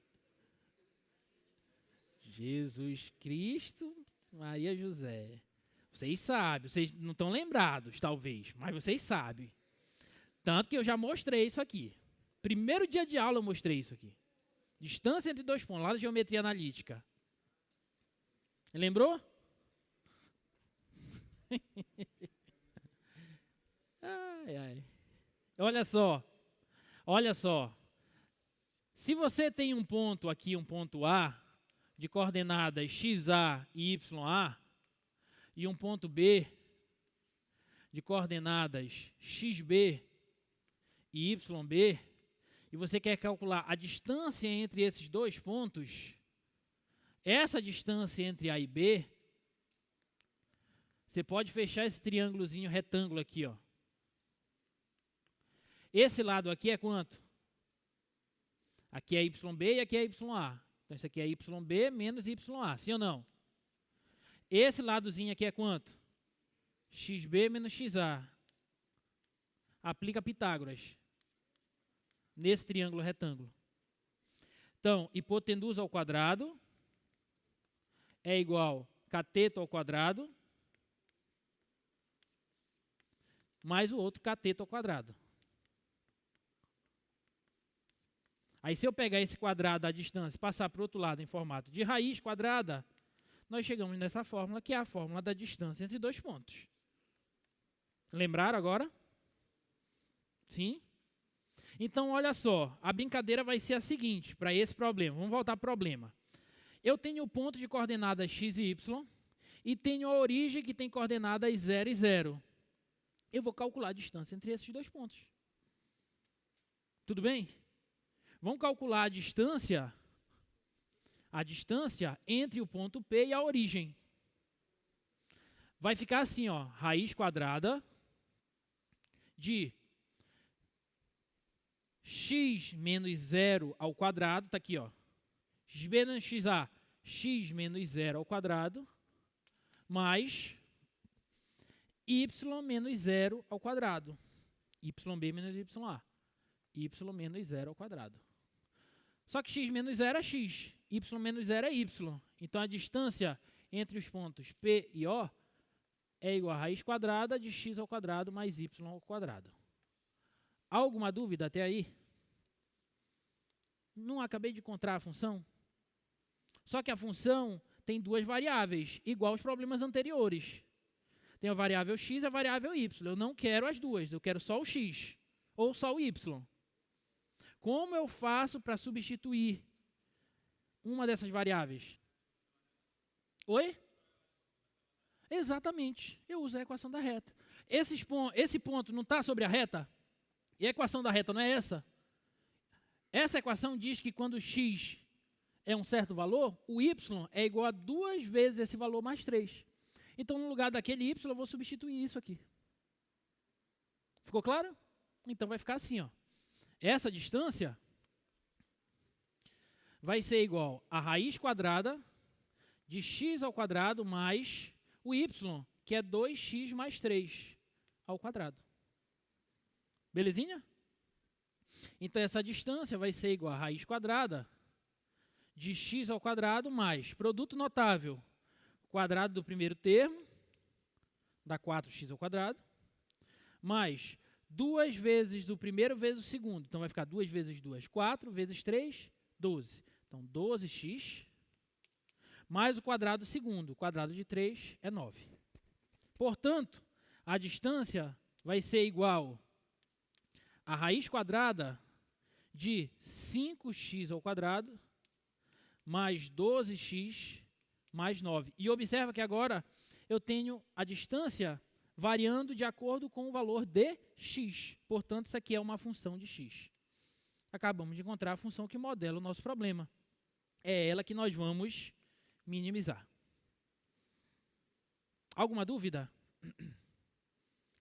Jesus Cristo, Maria José. Vocês sabem, vocês não estão lembrados, talvez, mas vocês sabem. Tanto que eu já mostrei isso aqui. Primeiro dia de aula eu mostrei isso aqui. Distância entre dois pontos, lá da geometria analítica. Lembrou? Ai. Olha só. Se você tem um ponto aqui, um ponto A, de coordenadas XA e YA, e um ponto B, de coordenadas XB e YB, e você quer calcular a distância entre esses dois pontos, essa distância entre A e B, você pode fechar esse triângulozinho retângulo aqui, ó. Esse lado aqui é quanto? Aqui é YB e aqui é YA. Então, isso aqui é YB menos YA, sim ou não? Esse ladozinho aqui é quanto? XB menos XA. Aplica Pitágoras nesse triângulo retângulo. Então, hipotenusa ao quadrado é igual cateto ao quadrado mais o outro cateto ao quadrado. Aí, se eu pegar esse quadrado à distância e passar para o outro lado em formato de raiz quadrada, nós chegamos nessa fórmula, que é a fórmula da distância entre dois pontos. Lembraram agora? Sim? Então, olha só, a brincadeira vai ser a seguinte, para esse problema. Vamos voltar para o problema. Eu tenho o ponto de coordenadas x e y, e tenho a origem que tem coordenadas 0 e 0. Eu vou calcular a distância entre esses dois pontos. Tudo bem? Vamos calcular a distância entre o ponto P e a origem. Vai ficar assim, ó, raiz quadrada de x menos 0 ao quadrado, está aqui, ó, x menos xa, x menos 0 ao quadrado, mais y menos 0 ao quadrado, yb menos ya, y menos 0 ao quadrado. Só que x menos 0 é x, y menos 0 é y. Então, a distância entre os pontos P e O é igual a raiz quadrada de x ao quadrado mais y ao quadrado. Alguma dúvida até aí? Não acabei de encontrar a função? Só que a função tem duas variáveis, igual aos problemas anteriores. Tem a variável x e a variável y. Eu não quero as duas, eu quero só o x ou só o y. Como eu faço para substituir uma dessas variáveis? Oi? Exatamente. Eu uso a equação da reta. Esse ponto não está sobre a reta? E a equação da reta não é essa? Essa equação diz que quando x é um certo valor, o y é igual a 2 vezes esse valor mais 3. Então, no lugar daquele y, eu vou substituir isso aqui. Ficou claro? Então, vai ficar assim, ó. Essa distância vai ser igual a raiz quadrada de x ao quadrado mais o y, que é 2x mais 3 ao quadrado. Belezinha? Então, essa distância vai ser igual a raiz quadrada de x ao quadrado mais produto notável, quadrado do primeiro termo, dá 4x ao quadrado, mais 2 vezes do primeiro vezes o segundo. Então, vai ficar 2 vezes 2, 4, vezes 3, 12. Então, 12x, mais o quadrado do segundo. O quadrado de 3 é 9. Portanto, a distância vai ser igual a raiz quadrada de 5x ao quadrado, mais 12x, mais 9. E observa que agora eu tenho a distância variando de acordo com o valor de x. Portanto, isso aqui é uma função de x. Acabamos de encontrar a função que modela o nosso problema. É ela que nós vamos minimizar. Alguma dúvida?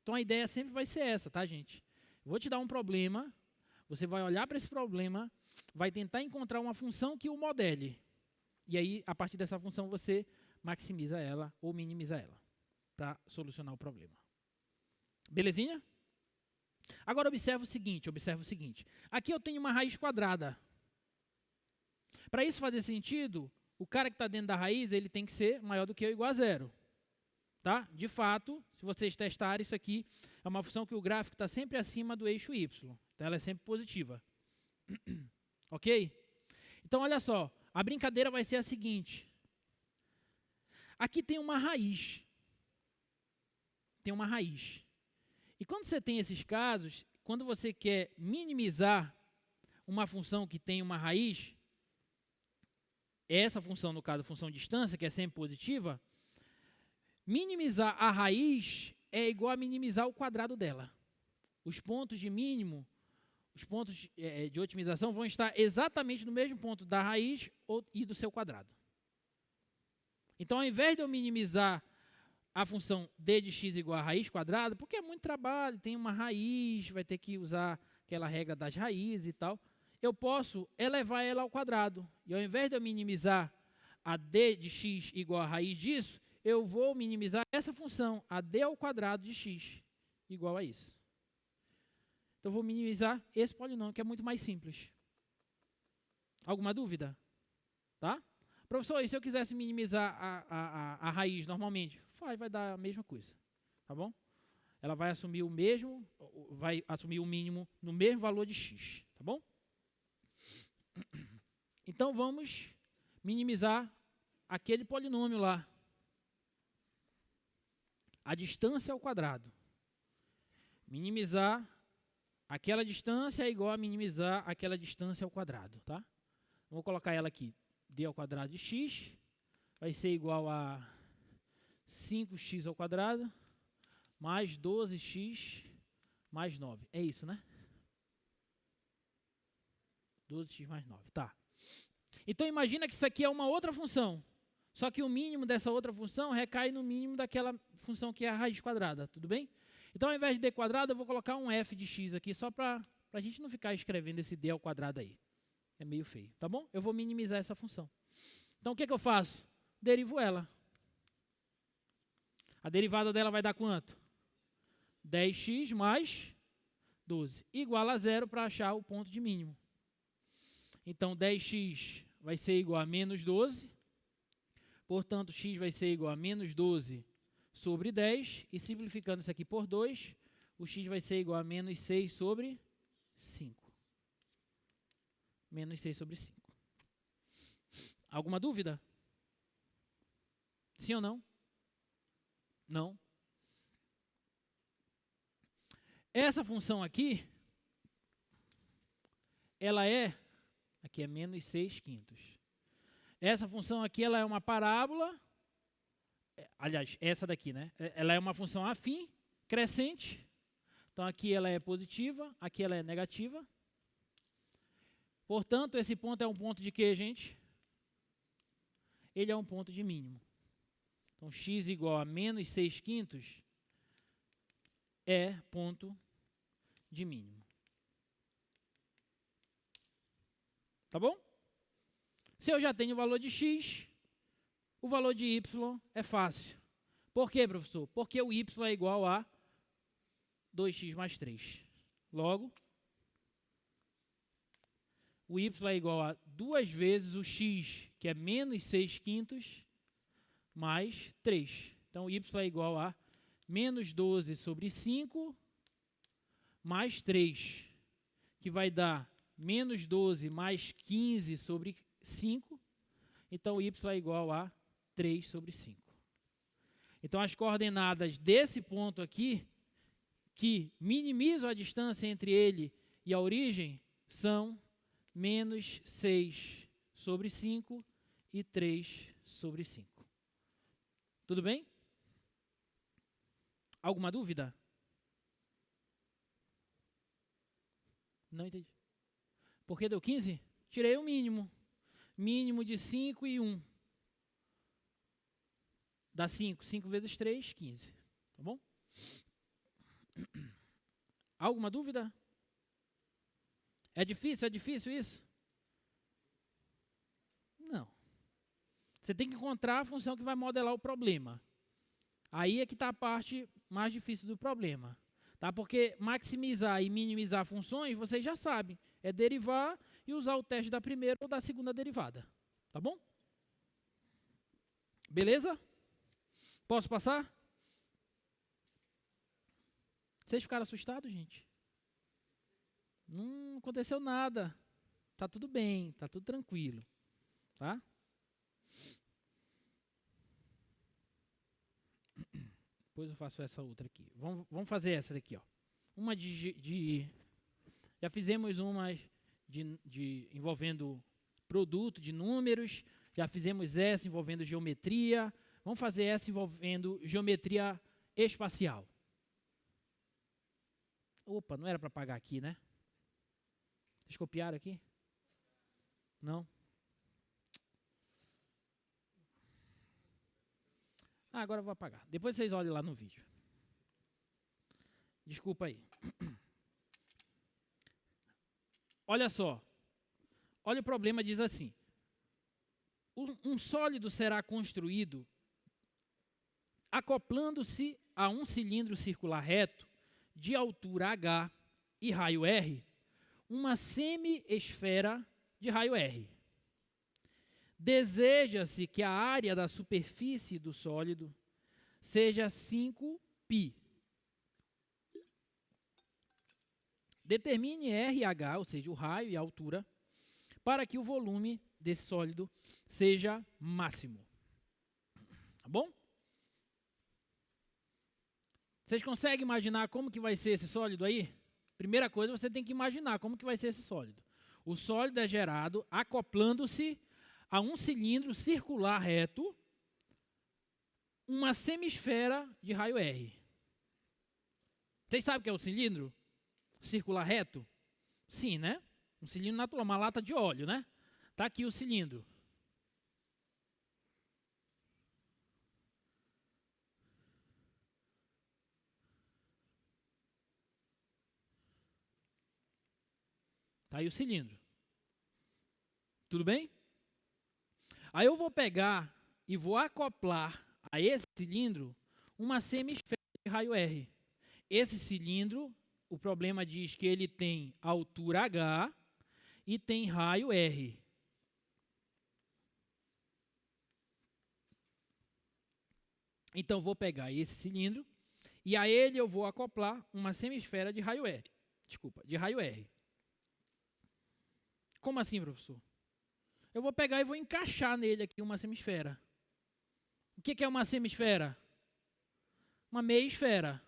Então, a ideia sempre vai ser essa, tá, gente? Vou te dar um problema, você vai olhar para esse problema, vai tentar encontrar uma função que o modele. E aí, a partir dessa função, você maximiza ela ou minimiza ela para solucionar o problema. Belezinha? Agora observa o seguinte. Aqui eu tenho uma raiz quadrada. Para isso fazer sentido, o cara que está dentro da raiz, ele tem que ser maior do que ou igual a zero. Tá? De fato, se vocês testarem isso aqui, é uma função que o gráfico está sempre acima do eixo y. Então, ela é sempre positiva. Ok? Então, olha só. A brincadeira vai ser a seguinte. Aqui tem uma raiz. E quando você tem esses casos, quando você quer minimizar uma função que tem uma raiz, essa função, no caso, a função distância, que é sempre positiva, minimizar a raiz é igual a minimizar o quadrado dela. Os pontos de mínimo, os pontos de otimização vão estar exatamente no mesmo ponto da raiz e do seu quadrado. Então, ao invés de eu minimizar a função d de x igual a raiz quadrada, porque é muito trabalho, tem uma raiz, vai ter que usar aquela regra das raízes e tal, eu posso elevar ela ao quadrado. E ao invés de eu minimizar a d de x igual a raiz disso, eu vou minimizar essa função, a d ao quadrado de x, igual a isso. Então, eu vou minimizar esse polinômio, que é muito mais simples. Alguma dúvida? Tá? Professor, e se eu quisesse minimizar a raiz normalmente? Vai dar a mesma coisa. Tá bom? Ela vai assumir o mesmo, vai assumir o mínimo no mesmo valor de x. Tá bom? Então, vamos minimizar aquele polinômio lá. A distância ao quadrado. Minimizar aquela distância é igual a minimizar aquela distância ao quadrado, tá? Vou colocar ela aqui. D ao quadrado de x vai ser igual a 5x ao quadrado mais 12x mais 9. É isso, né? 12x mais 9, tá. Então, imagina que isso aqui é uma outra função. Só que o mínimo dessa outra função recai no mínimo daquela função que é a raiz quadrada, tudo bem? Então, ao invés de d quadrado, eu vou colocar um f de x aqui, só para a gente não ficar escrevendo esse d ao quadrado aí. É meio feio, tá bom? Eu vou minimizar essa função. Então, o que eu faço? Derivo ela. A derivada dela vai dar quanto? 10x mais 12. Igual a zero para achar o ponto de mínimo. Então, 10x vai ser igual a menos 12. Portanto, x vai ser igual a menos 12 sobre 10. E simplificando isso aqui por 2, o x vai ser igual a menos 6 sobre 5. Menos 6 sobre 5. Alguma dúvida? Sim ou não? Não. Essa função aqui, ela é, aqui é menos 6 quintos. Essa função aqui, ela é uma parábola, aliás, essa daqui, né? Ela é uma função afim, crescente. Então, aqui ela é positiva, aqui ela é negativa. Portanto, esse ponto é um ponto de quê, gente? Ele é um ponto de mínimo. Então, x igual a menos 6 quintos é ponto de mínimo. Tá bom? Se eu já tenho o valor de x, o valor de y é fácil. Por quê, professor? Porque o y é igual a 2x mais 3. Logo, o y é igual a 2 vezes o x, que é menos 6 quintos, mais 3. Então, o y é igual a menos 12 sobre 5, mais 3, que vai dar menos 12 mais 15 sobre 5. Então, o y é igual a 3 sobre 5. Então, as coordenadas desse ponto aqui, que minimizam a distância entre ele e a origem, são menos 6 sobre 5 e 3 sobre 5. Tudo bem? Alguma dúvida? Não entendi. Por que deu 15? Tirei o mínimo. Mínimo de 5 e 1. Dá 5. 5 vezes 3, 15. Tá bom? Alguma dúvida? É difícil isso? Não. Você tem que encontrar a função que vai modelar o problema. Aí é que está a parte mais difícil do problema. Tá? Porque maximizar e minimizar funções, vocês já sabem. É derivar e usar o teste da primeira ou da segunda derivada. Tá bom? Beleza? Posso passar? Vocês ficaram assustados, gente? Não aconteceu nada. Tá tudo bem, tá tudo tranquilo. Tá? Depois eu faço essa outra aqui. Vamos fazer essa daqui, ó. Uma já fizemos uma envolvendo produto de números. Já fizemos essa envolvendo geometria. Vamos fazer essa envolvendo geometria espacial. Opa, não era para apagar aqui, né? Vocês copiaram aqui? Não? Agora eu vou apagar. Depois vocês olhem lá no vídeo. Desculpa aí. Olha só. Olha o problema, diz assim. Um sólido será construído acoplando-se a um cilindro circular reto de altura H e raio R, uma semi-esfera de raio R. Deseja-se que a área da superfície do sólido seja 5π. Determine R e H, ou seja, o raio e a altura, para que o volume desse sólido seja máximo. Tá bom? Vocês conseguem imaginar como que vai ser esse sólido aí? Primeira coisa, você tem que imaginar como que vai ser esse sólido. O sólido é gerado acoplando-se a um cilindro circular reto, uma semisfera de raio R. Vocês sabem o que é o cilindro circular reto? Sim, né? Um cilindro natural, uma lata de óleo, né? Tá aqui o cilindro. Tá aí o cilindro. Tudo bem? Aí eu vou pegar e vou acoplar a esse cilindro uma semisfera de raio R. Esse cilindro, o problema diz que ele tem altura H e tem raio R. Então, vou pegar esse cilindro e a ele eu vou acoplar uma semisfera de raio R. Desculpa, de raio R. Como assim, professor? Eu vou pegar e vou encaixar nele aqui uma semisfera. O que é uma semisfera? Uma meia esfera.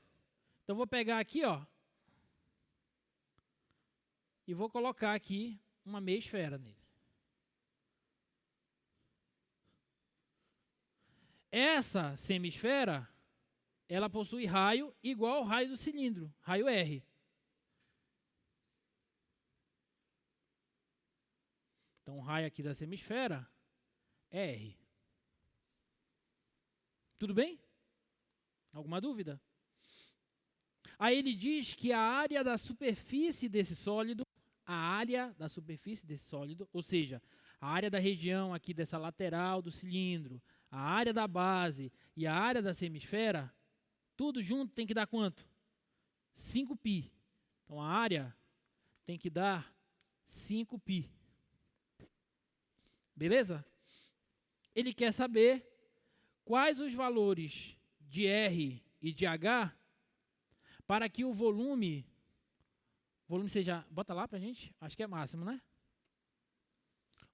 Então, vou pegar aqui, ó, e vou colocar aqui uma meia esfera nele. Essa semisfera, ela possui raio igual ao raio do cilindro, raio R. Então, o raio aqui da semisfera é R. Tudo bem? Alguma dúvida? Aí ele diz que a área da superfície desse sólido, ou seja, a área da região aqui dessa lateral do cilindro, a área da base e a área da semisfera, tudo junto tem que dar quanto? 5π. Então, a área tem que dar 5π. Beleza? Ele quer saber quais os valores de R e de H para que o volume seja... Bota lá pra gente? Acho que é máximo, né?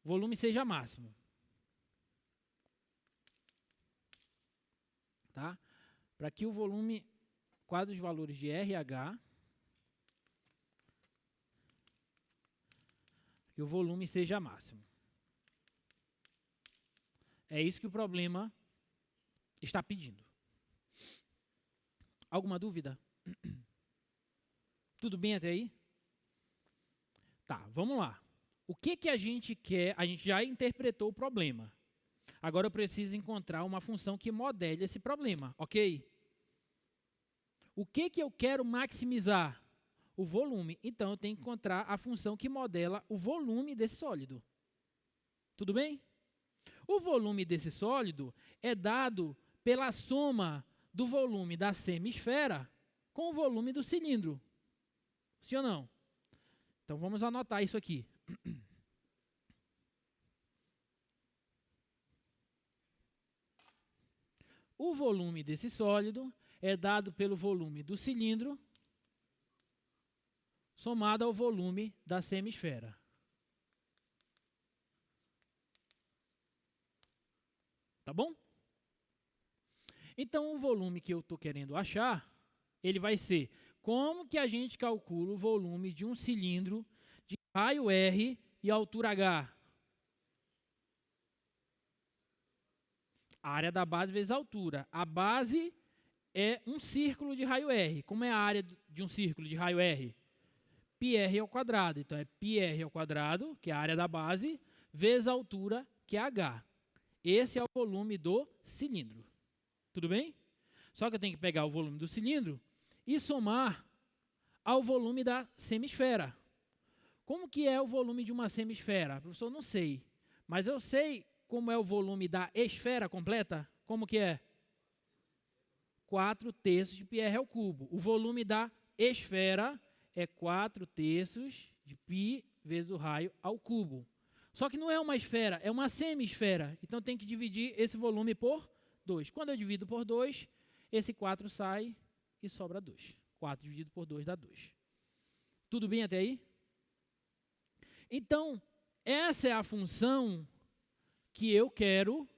Volume seja máximo. Tá? Para que o volume... Quais os valores de R e H... que o volume seja máximo. É isso que o problema está pedindo. Alguma dúvida? Tudo bem até aí? Tá, vamos lá. O que a gente quer? A gente já interpretou o problema. Agora eu preciso encontrar uma função que modele esse problema, ok? O que eu quero maximizar? O volume. Então, eu tenho que encontrar a função que modela o volume desse sólido. Tudo bem? O volume desse sólido é dado pela soma do volume da semisfera com o volume do cilindro. Sim ou não? Então, vamos anotar isso aqui. O volume desse sólido é dado pelo volume do cilindro somado ao volume da semisfera. Tá bom? Então, o volume que eu estou querendo achar, ele vai ser como que a gente calcula o volume de um cilindro de raio R e altura H? A área da base vezes a altura. A base é um círculo de raio R. Como é a área de um círculo de raio R? πr ao quadrado. Então, é πr ao quadrado, que é a área da base, vezes a altura, que é H. Esse é o volume do cilindro. Tudo bem? Só que eu tenho que pegar o volume do cilindro e somar ao volume da semisfera. Como que é o volume de uma semisfera? Professor, não sei. Mas eu sei como é o volume da esfera completa. Como que é? 4/3 de πr ao cubo. O volume da esfera é 4/3 de π vezes o raio ao cubo. Só que não é uma esfera, é uma semisfera. Então tem que dividir esse volume por 2. Quando eu divido por 2, esse 4 sai e sobra 2. 4 dividido por 2 dá 2. Tudo bem até aí? Então, essa é a função que eu quero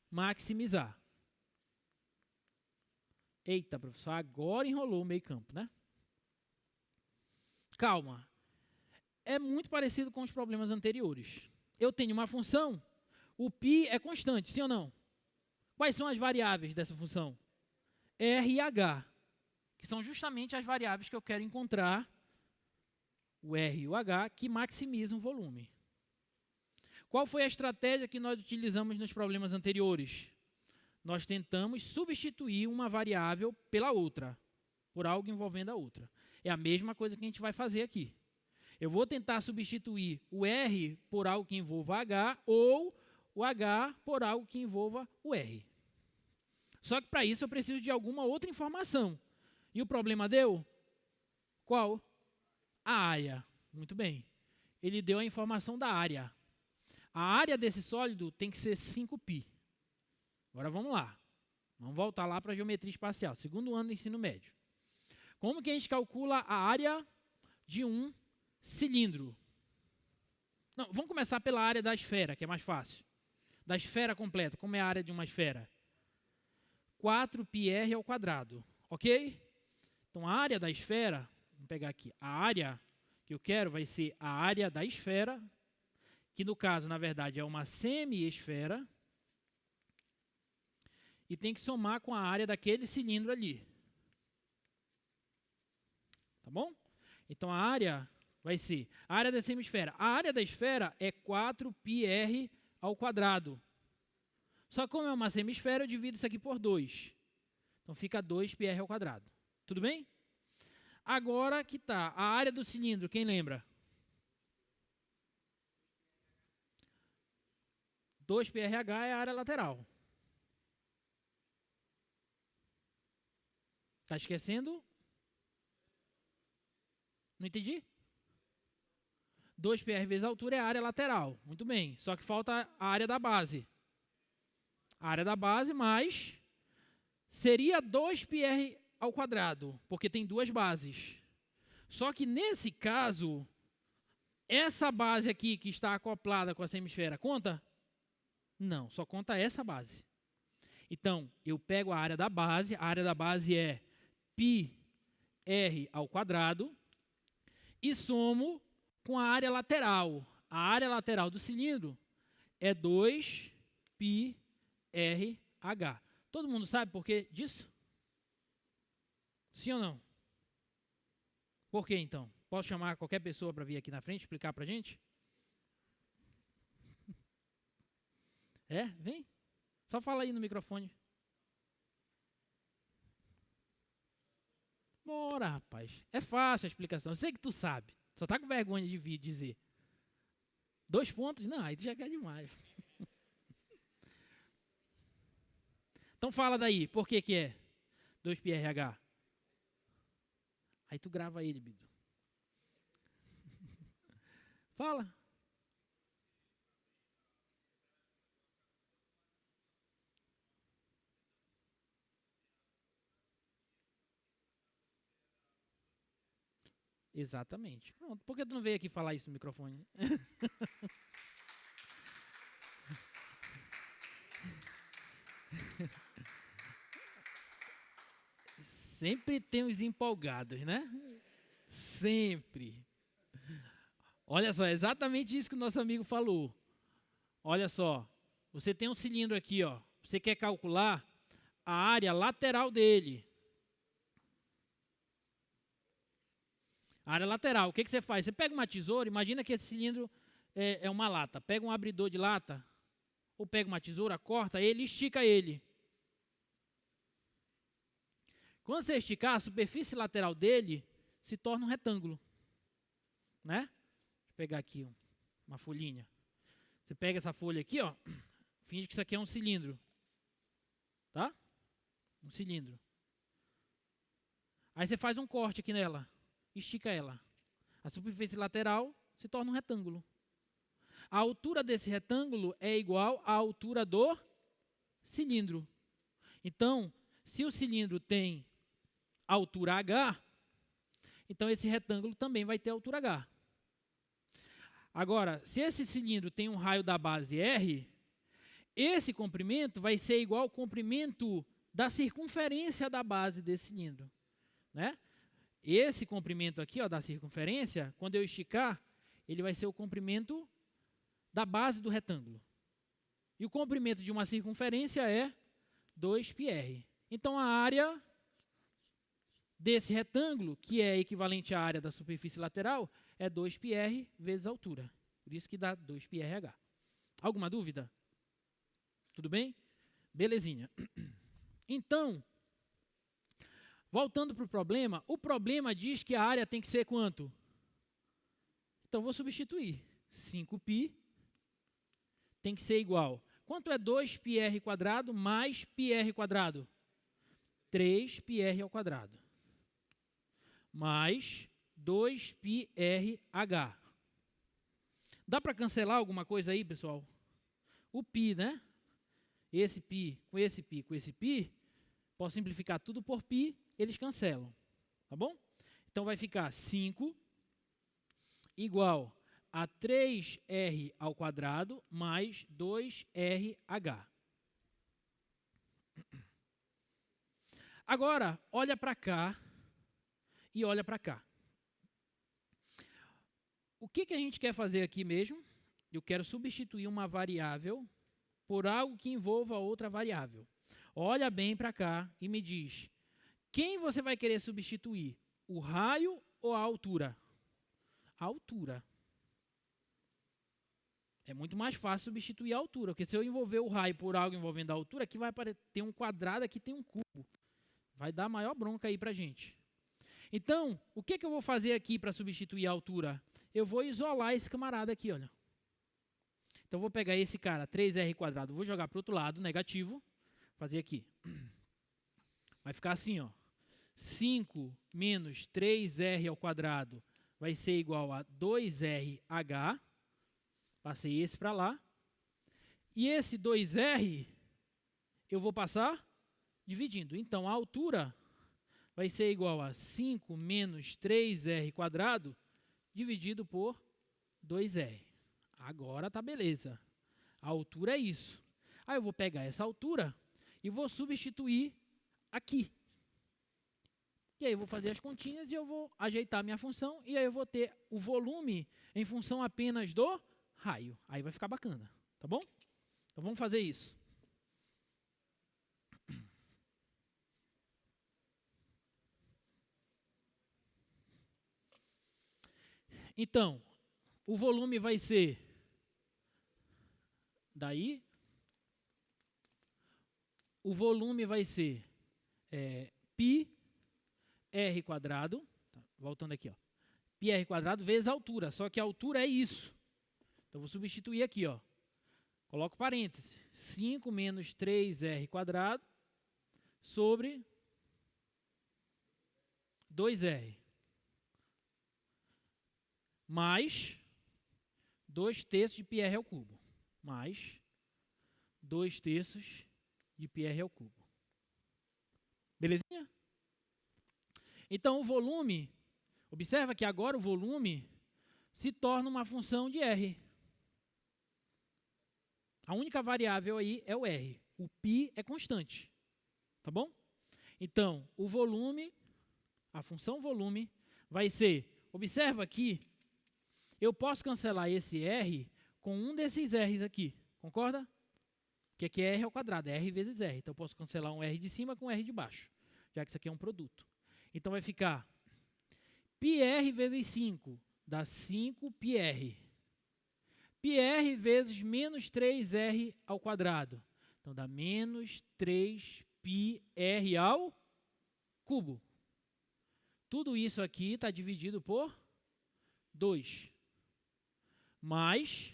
maximizar. Eita, professor, agora enrolou o meio campo, né? Calma. É muito parecido com os problemas anteriores. Eu tenho uma função, o π é constante, sim ou não? Quais são as variáveis dessa função? R e H, que são justamente as variáveis que eu quero encontrar, o R e o H, que maximizam o volume. Qual foi a estratégia que nós utilizamos nos problemas anteriores? Nós tentamos substituir uma variável pela outra, por algo envolvendo a outra. É a mesma coisa que a gente vai fazer aqui. Eu vou tentar substituir o R por algo que envolva H ou o H por algo que envolva o R. Só que para isso eu preciso de alguma outra informação. E o problema deu? Qual? A área. Muito bem. Ele deu a informação da área. A área desse sólido tem que ser 5π. Agora vamos lá. Vamos voltar lá para a geometria espacial. Segundo ano do ensino médio. Como que a gente calcula a área de um cilindro? Não, vamos começar pela área da esfera, que é mais fácil. Da esfera completa. Como é a área de uma esfera? 4πr ao quadrado. Ok? Então, a área da esfera, vamos pegar aqui, a área que eu quero vai ser a área da esfera, que no caso, na verdade, é uma semi-esfera, e tem que somar com a área daquele cilindro ali. Tá bom? Então, a área vai ser a área da semi-esfera. A área da esfera é 4πr ao quadrado. Só que como é uma semi-esfera, eu divido isso aqui por 2. Então, fica 2πr ao quadrado. Tudo bem? Agora que está a área do cilindro, quem lembra? 2πrh é a área lateral. Está esquecendo? Não entendi? 2πr vezes a altura é a área lateral. Muito bem. Só que falta a área da base. A área da base mais seria 2πr ao quadrado, porque tem duas bases. Só que nesse caso, essa base aqui que está acoplada com a semisfera, conta? Não, só conta essa base. Então, eu pego a área da base é πr ao quadrado, e somo com a área lateral. A área lateral do cilindro é 2πrh. Todo mundo sabe por que disso? Sim ou não? Por que então? Posso chamar qualquer pessoa para vir aqui na frente explicar para a gente? É? Vem. Só fala aí no microfone. Bora, rapaz. É fácil a explicação. Eu sei que tu sabe. Só tá com vergonha de vir dizer. 2 pontos? Não, aí tu já quer demais. Então fala daí. Por que que é 2πrh? Aí tu grava ele, Bidu. Fala. Exatamente. Pronto. Por que tu não veio aqui falar isso no microfone? Sempre tem os empolgados, né? Sempre. Olha só, é exatamente isso que o nosso amigo falou. Olha só, você tem um cilindro aqui, ó. Você quer calcular a área lateral dele. A área lateral, o que que você faz? Você pega uma tesoura, imagina que esse cilindro é uma lata. Pega um abridor de lata, ou pega uma tesoura, corta ele e estica ele. Quando você esticar, a superfície lateral dele se torna um retângulo, né? pegar aqui uma folhinha. Você pega essa folha aqui, ó, finge que isso aqui é um cilindro. Tá? Um cilindro. Aí você faz um corte aqui nela, estica ela. A superfície lateral se torna um retângulo. A altura desse retângulo é igual à altura do cilindro. Então, se o cilindro tem altura H, então esse retângulo também vai ter altura H. Agora, se esse cilindro tem um raio da base R, esse comprimento vai ser igual ao comprimento da circunferência da base desse cilindro. Né? Esse comprimento aqui, ó, da circunferência, quando eu esticar, ele vai ser o comprimento da base do retângulo. E o comprimento de uma circunferência é 2πr. Então, a área desse retângulo, que é equivalente à área da superfície lateral, é 2πr vezes a altura. Por isso que dá 2πrh. Alguma dúvida? Tudo bem? Belezinha. Então, voltando para o problema diz que a área tem que ser quanto? Então, vou substituir. 5π tem que ser igual. Quanto é 2πr² mais πr²? 3πr². Mais 2πrh. Dá para cancelar alguma coisa aí, pessoal? O π, né? Esse π com esse π com esse π, posso simplificar tudo por π, eles cancelam. Tá bom? Então vai ficar 5 igual a 3r² mais 2rh. Agora, olha para cá e olha para cá. O que a gente quer fazer aqui mesmo? Eu quero substituir uma variável por algo que envolva outra variável. Olha bem para cá e me diz, quem você vai querer substituir? O raio ou a altura? A altura. É muito mais fácil substituir a altura, porque se eu envolver o raio por algo envolvendo a altura, aqui vai ter um quadrado, aqui tem um cubo. Vai dar maior bronca aí para a gente. Então, o que eu vou fazer aqui para substituir a altura? Eu vou isolar esse camarada aqui, olha. Então, eu vou pegar esse cara, 3r², vou jogar para o outro lado, negativo, fazer aqui. Vai ficar assim, ó. 5 menos 3r² vai ser igual a 2rh. Passei esse para lá. E esse 2r eu vou passar dividindo. Então, a altura vai ser igual a 5 menos 3r² dividido por 2r. Agora tá beleza. A altura é isso. Aí eu vou pegar essa altura e vou substituir aqui. E aí eu vou fazer as continhas e eu vou ajeitar a minha função. E aí eu vou ter o volume em função apenas do raio. Aí vai ficar bacana, tá bom? Então vamos fazer isso. Então, o volume vai ser daí. O volume vai ser πr², voltando aqui, ó, πr² vezes a altura, só que a altura é isso. Então, vou substituir aqui, ó. Coloco parênteses. 5 menos 3r² sobre 2r. Mais 2/3 de πr². Mais 2/3 de πr². Belezinha? Então, o volume, observa que agora o volume se torna uma função de R. A única variável aí é o R. O π é constante. Tá bom? Então, o volume, a função volume, vai ser, observa aqui, eu posso cancelar esse R com um desses R's aqui. Concorda? Que aqui é R², é R vezes R. Então, eu posso cancelar um R de cima com um R de baixo, já que isso aqui é um produto. Então, vai ficar πr vezes 5 dá 5πr. πr vezes menos 3r². Então, dá menos 3πr ao cubo. Tudo isso aqui está dividido por 2. mais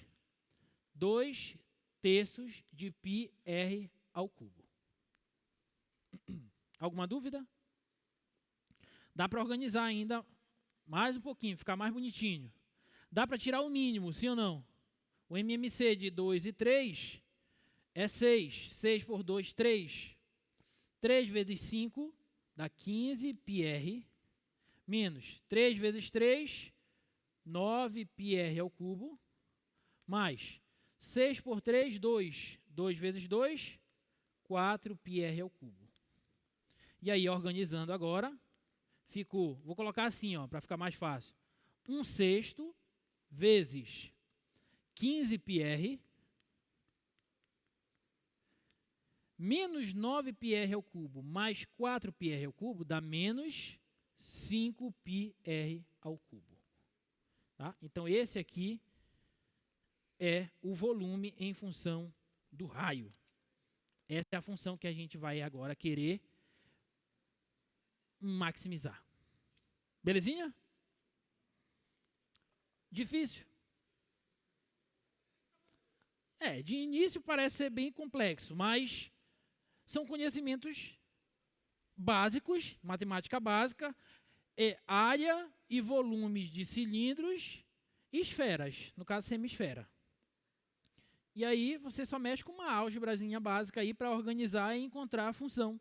2/3 de πr ao cubo. Alguma dúvida? Dá para organizar ainda mais um pouquinho, ficar mais bonitinho. Dá para tirar o mínimo, sim ou não? O MMC de 2 e 3 é 6. 6 por 2, 3. 3 vezes 5 dá 15 πr, menos 3 vezes 3, 9 πr ao cubo, mais 6 por 3, 2. 2 vezes 2, 4 πr ao cubo. E aí, organizando agora, ficou, vou colocar assim, para ficar mais fácil, 1/6 vezes 15 πr, menos 9 πr ao cubo, mais 4 πr ao cubo, dá menos 5 πr ao cubo. Tá? Então, esse aqui é o volume em função do raio. Essa é a função que a gente vai agora querer maximizar. Belezinha? Difícil? De início parece ser bem complexo, mas são conhecimentos básicos, matemática básica, área e volumes de cilindros e esferas, no caso semisfera. E aí você só mexe com uma álgebrazinha básica aí para organizar e encontrar a função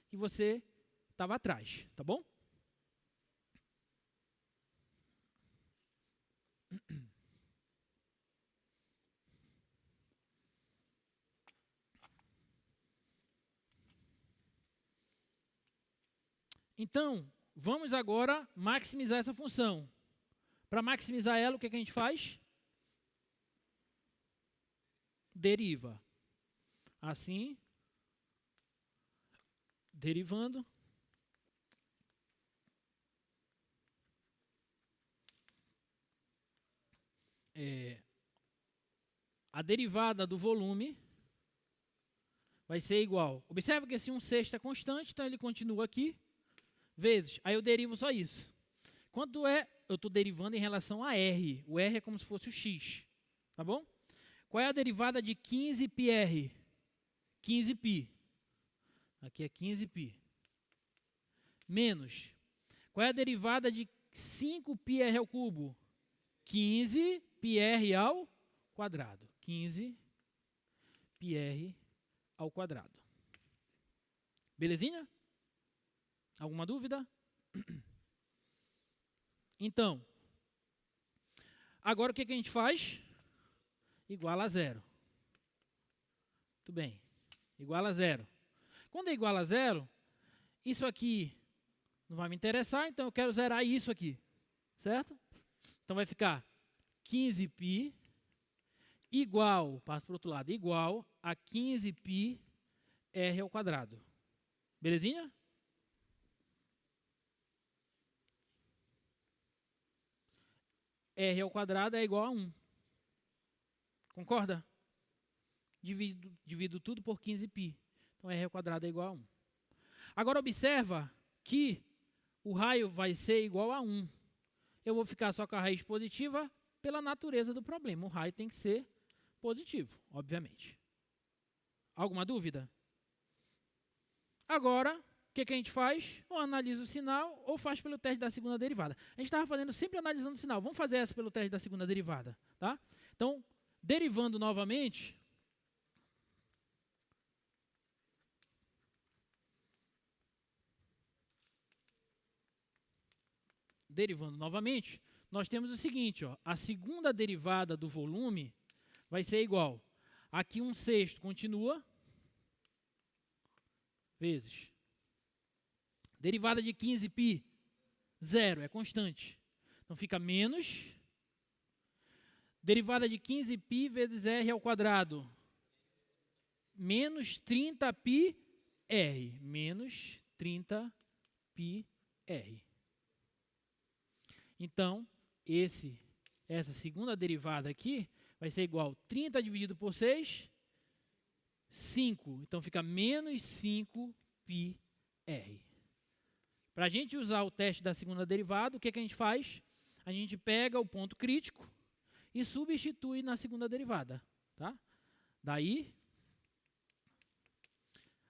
que você estava atrás, tá bom? Então, vamos agora maximizar essa função. Para maximizar ela, o que a gente faz? Deriva. Assim, derivando. A derivada do volume vai ser igual. Observa que esse 1/6 é constante, então ele continua aqui, vezes. Aí eu derivo só isso. Quanto é? Eu estou derivando em relação a R. O R é como se fosse o X. Tá bom? Qual é a derivada de 15 πr? 15 π. Aqui é 15 π. Menos. Qual é a derivada de 5 πr ao cubo? 15 πr ao quadrado. 15 πr ao quadrado. Belezinha? Alguma dúvida? Então, agora o que a gente faz? Igual a zero. Muito bem. Igual a zero. Quando é igual a zero, isso aqui não vai me interessar, então eu quero zerar isso aqui. Certo? Então vai ficar 15 π igual, passo para o outro lado, igual a 15 π r ao quadrado. Belezinha? R ao quadrado é igual a 1. Concorda? Divido tudo por 15 π. Então, R ao quadrado é igual a 1. Agora, observa que o raio vai ser igual a 1. Eu vou ficar só com a raiz positiva pela natureza do problema. O raio tem que ser positivo, obviamente. Alguma dúvida? Agora, o que a gente faz? Ou analisa o sinal ou faz pelo teste da segunda derivada. A gente estava fazendo sempre analisando o sinal. Vamos fazer essa pelo teste da segunda derivada. Tá? Então, derivando novamente, nós temos o seguinte, a segunda derivada do volume vai ser igual. Aqui 1/6 continua, vezes. Derivada de 15 π, 0, é constante. Então fica menos. Derivada de 15 π vezes r ao quadrado. Menos 30 π r. Menos 30 π r. Então, essa segunda derivada aqui vai ser igual a 30 dividido por 6, 5. Então fica menos 5 π r. Para a gente usar o teste da segunda derivada, o que a gente faz? A gente pega o ponto crítico e substitui na segunda derivada. Tá? Daí,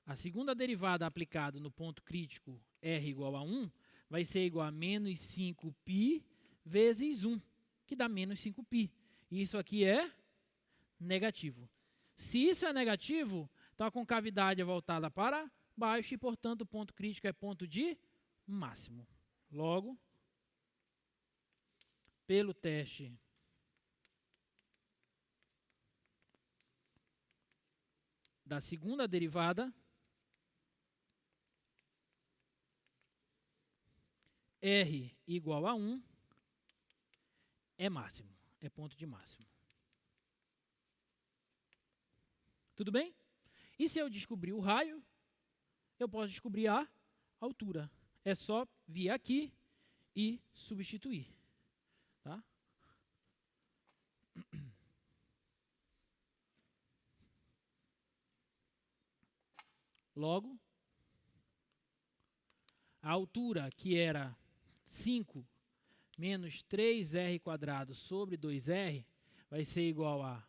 a segunda derivada aplicada no ponto crítico R igual a 1 vai ser igual a menos 5π vezes 1, que dá menos 5π. E isso aqui é negativo. Se isso é negativo, então a concavidade é voltada para baixo e, portanto, o ponto crítico é ponto de máximo. Logo, pelo teste da segunda derivada, R igual a 1 é máximo, é ponto de máximo. Tudo bem? E se eu descobrir o raio, eu posso descobrir a altura. É só vir aqui e substituir. Tá? Logo, a altura, que era 5 menos 3r² sobre 2r, vai ser igual a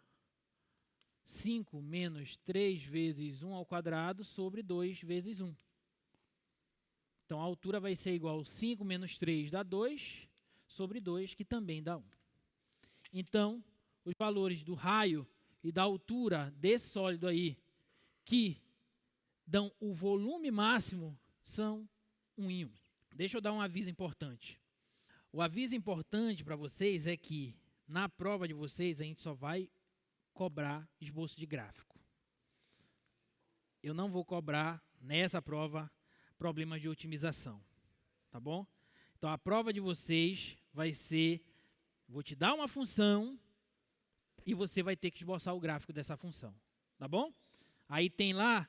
5 menos 3 vezes 1 ao quadrado sobre 2 vezes 1. Então, a altura vai ser igual a 5 menos 3 dá 2, sobre 2, que também dá 1. Então, os valores do raio e da altura desse sólido aí, que dão o volume máximo, são 1 em 1. Deixa eu dar um aviso importante. O aviso importante para vocês é que, na prova de vocês, a gente só vai cobrar esboço de gráfico. Eu não vou cobrar, nessa prova, problemas de otimização. Tá bom? Então, a prova de vocês vai ser, vou te dar uma função e você vai ter que esboçar o gráfico dessa função. Tá bom? Aí tem lá,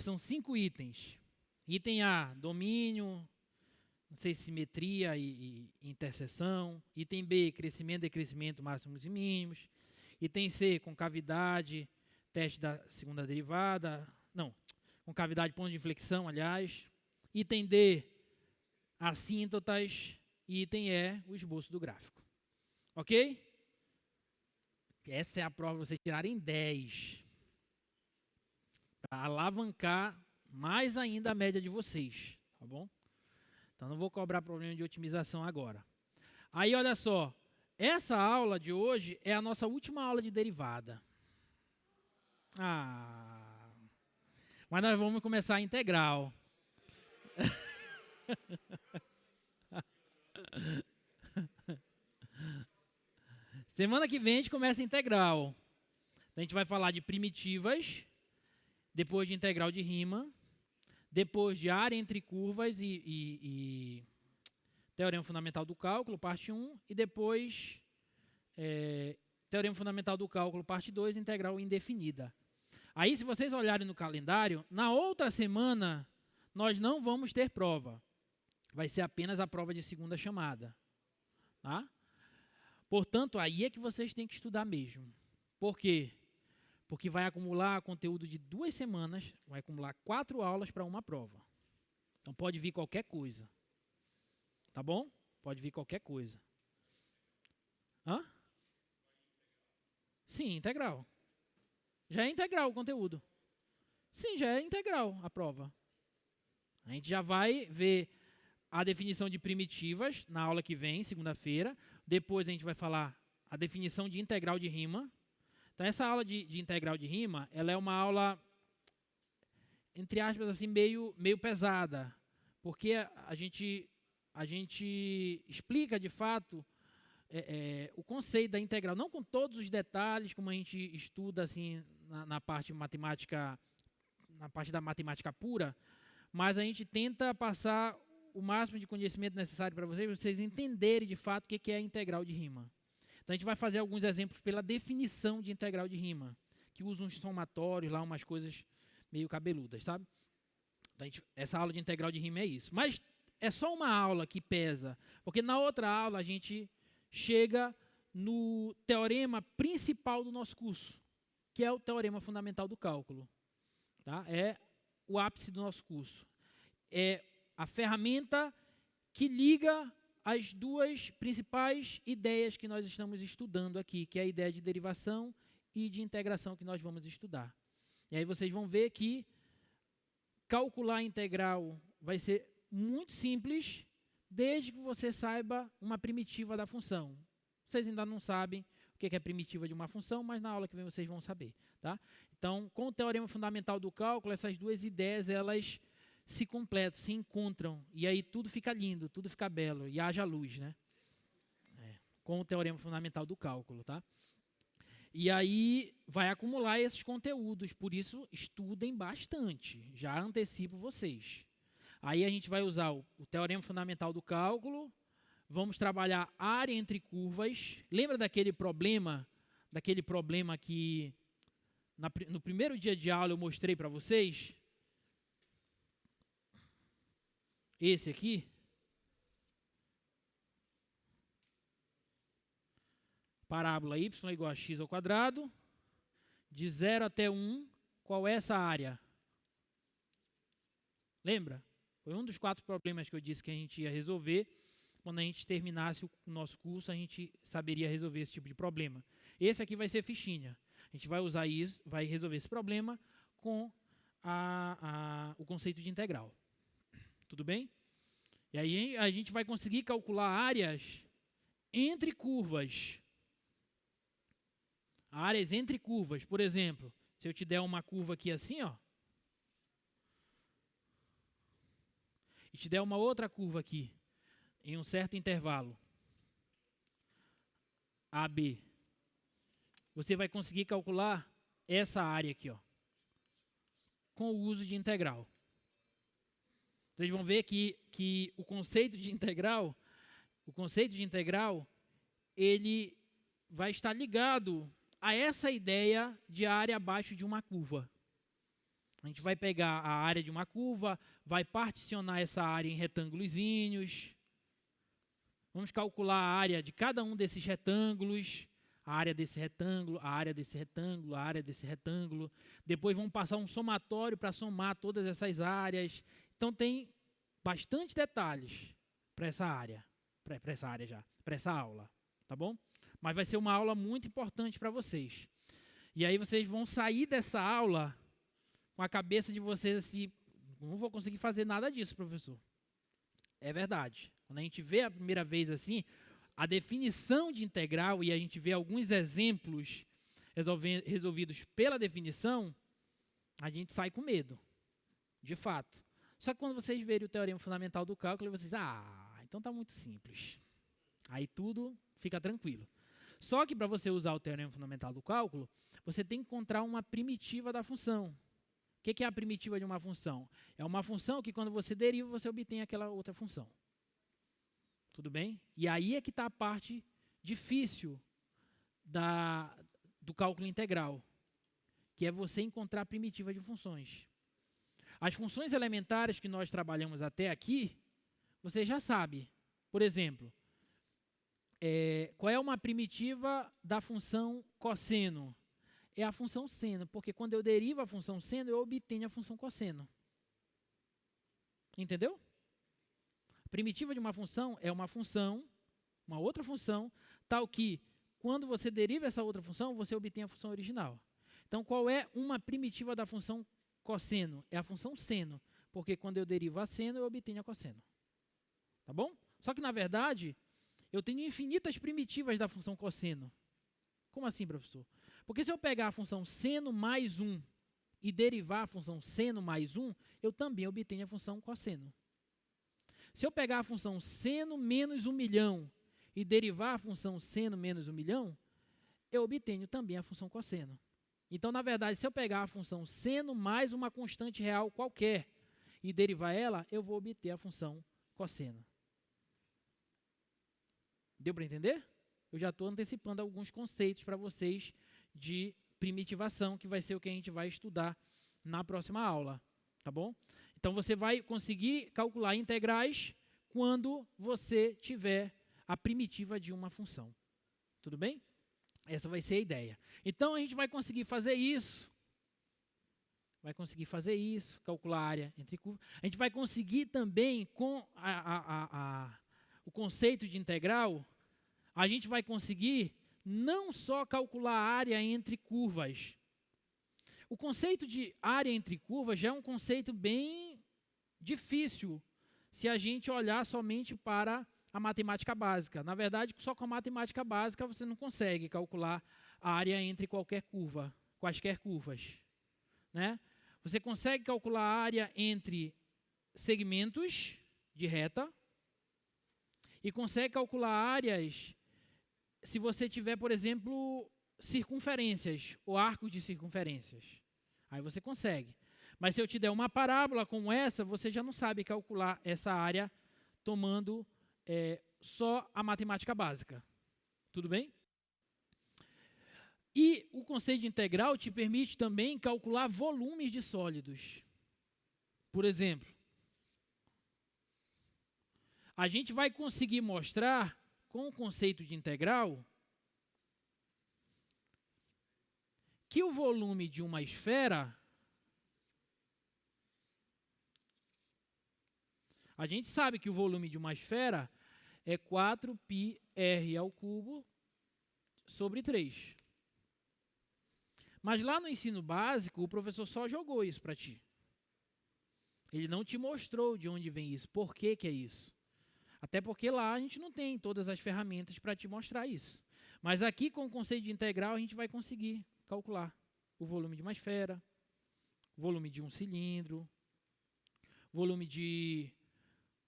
são 5 itens. Item A, domínio, não sei, simetria e interseção. Item B, crescimento, decrescimento, máximos e mínimos. Item C, concavidade, teste da segunda derivada. Não, concavidade, ponto de inflexão, aliás. Item D, assíntotas. E item E, o esboço do gráfico. Ok? Essa é a prova para vocês tirarem 10. Para alavancar mais ainda a média de vocês. Tá bom? Então, não vou cobrar problema de otimização agora. Aí, olha só. Essa aula de hoje é a nossa última aula de derivada. Mas nós vamos começar a integral. Semana que vem a gente começa a integral. A gente vai falar de primitivas, depois de integral de Riemann, depois de área entre curvas e teorema fundamental do cálculo, parte 1, e depois teorema fundamental do cálculo, parte 2, integral indefinida. Aí, se vocês olharem no calendário, na outra semana nós não vamos ter prova. Vai ser apenas a prova de segunda chamada. Tá? Portanto, aí é que vocês têm que estudar mesmo. Por quê? Porque vai acumular conteúdo de 2 semanas, vai acumular 4 aulas para uma prova. Então, pode vir qualquer coisa. Tá bom? Pode vir qualquer coisa. Hã? Sim, integral. Já é integral o conteúdo. Sim, já é integral a prova. A gente já vai ver a definição de primitivas na aula que vem, segunda-feira. Depois a gente vai falar a definição de integral de Riemann. Então, essa aula de integral de Riemann, ela é uma aula, entre aspas, assim, meio pesada. Porque a gente explica, de fato, o conceito da integral. Não com todos os detalhes, como a gente estuda assim, na parte matemática, na parte da matemática pura, mas a gente tenta passar o máximo de conhecimento necessário para vocês entenderem, de fato, o que é a integral de Riemann. Então, a gente vai fazer alguns exemplos pela definição de integral de Riemann, que usa uns somatórios lá, umas coisas meio cabeludas, sabe? Então, essa aula de integral de Riemann é isso. Mas é só uma aula que pesa, porque na outra aula a gente chega no teorema principal do nosso curso, que é o teorema fundamental do cálculo. Tá? É o ápice do nosso curso. É a ferramenta que liga as duas principais ideias que nós estamos estudando aqui, que é a ideia de derivação e de integração que nós vamos estudar. E aí vocês vão ver que calcular a integral vai ser muito simples, desde que você saiba uma primitiva da função. Vocês ainda não sabem o que é primitiva de uma função, mas na aula que vem vocês vão saber. Tá? Então, com o teorema fundamental do cálculo, essas duas ideias elas se completam, se encontram, e aí tudo fica lindo, tudo fica belo, e haja luz, né? Com o teorema fundamental do cálculo. Tá? E aí vai acumular esses conteúdos, por isso estudem bastante, já antecipo vocês. Aí a gente vai usar o teorema fundamental do cálculo, vamos trabalhar área entre curvas. Lembra daquele problema que no primeiro dia de aula eu mostrei para vocês? Esse aqui. Parábola y igual a x ao quadrado, de 0 até 1, qual é essa área? Lembra? Foi um dos 4 problemas que eu disse que a gente ia resolver. Quando a gente terminasse o nosso curso, a gente saberia resolver esse tipo de problema. Esse aqui vai ser fichinha. A gente vai usar isso, vai resolver esse problema com o conceito de integral. Tudo bem? E aí a gente vai conseguir calcular áreas entre curvas. Áreas entre curvas. Por exemplo, se eu te der uma curva aqui assim, ó, e te der uma outra curva aqui, em um certo intervalo, AB, você vai conseguir calcular essa área aqui, ó, com o uso de integral. Vocês vão ver que o conceito de integral, ele vai estar ligado a essa ideia de área abaixo de uma curva. A gente vai pegar a área de uma curva, vai particionar essa área em retângulozinhos. Vamos calcular a área de cada um desses retângulos, a área desse retângulo, a área desse retângulo, a área desse retângulo. Depois vamos passar um somatório para somar todas essas áreas. Então tem bastante detalhes para essa área, para essa aula, tá bom? Mas vai ser uma aula muito importante para vocês. E aí vocês vão sair dessa aula com a cabeça de vocês assim, não vou conseguir fazer nada disso, professor. É verdade. Quando a gente vê a primeira vez assim, a definição de integral e a gente vê alguns exemplos resolvidos pela definição, a gente sai com medo, de fato. Só que quando vocês verem o teorema fundamental do cálculo, vocês então está muito simples. Aí tudo fica tranquilo. Só que para você usar o teorema fundamental do cálculo, você tem que encontrar uma primitiva da função. O que é a primitiva de uma função? É uma função que quando você deriva, você obtém aquela outra função. Tudo bem? E aí é que está a parte difícil do cálculo integral, que é você encontrar a primitiva de funções. As funções elementares que nós trabalhamos até aqui, você já sabe. Por exemplo, qual é uma primitiva da função cosseno? É a função seno, porque quando eu derivo a função seno, eu obtenho a função cosseno. Entendeu? A primitiva de uma função é uma outra função, tal que, quando você deriva essa outra função, você obtém a função original. Então, qual é uma primitiva da função cosseno? É a função seno, porque quando eu derivo a seno, eu obtenho a cosseno. Tá bom? Só que, na verdade, eu tenho infinitas primitivas da função cosseno. Como assim, professor? Porque se eu pegar a função seno mais 1 e derivar a função seno mais 1, eu também obtenho a função cosseno. Se eu pegar a função seno menos 1 milhão e derivar a função seno menos 1 milhão, eu obtenho também a função cosseno. Então, na verdade, se eu pegar a função seno mais uma constante real qualquer e derivar ela, eu vou obter a função cosseno. Deu para entender? Eu já estou antecipando alguns conceitos para vocês de primitivação, que vai ser o que a gente vai estudar na próxima aula, tá bom? Então, você vai conseguir calcular integrais quando você tiver a primitiva de uma função. Tudo bem? Essa vai ser a ideia. Então, a gente vai conseguir fazer isso. Calcular a área entre curvas. A gente vai conseguir também, com o conceito de integral, a gente vai conseguir não só calcular a área entre curvas. O conceito de área entre curvas já é um conceito bem difícil se a gente olhar somente para a matemática básica. Na verdade, só com a matemática básica você não consegue calcular a área entre quaisquer curvas, né? Você consegue calcular a área entre segmentos de reta e consegue calcular áreas se você tiver, por exemplo, circunferências ou arcos de circunferências. Aí você consegue. Mas se eu te der uma parábola como essa, você já não sabe calcular essa área tomando só a matemática básica. Tudo bem? E o conceito de integral te permite também calcular volumes de sólidos. Por exemplo, a gente vai conseguir mostrar, com o conceito de integral, que o volume de uma esfera, a gente sabe que o volume de uma esfera é 4πr² sobre 3. Mas lá no ensino básico, o professor só jogou isso para ti. Ele não te mostrou de onde vem isso, por que que é isso. Até porque lá a gente não tem todas as ferramentas para te mostrar isso. Mas aqui, com o conceito de integral, a gente vai conseguir calcular o volume de uma esfera, o volume de um cilindro, volume de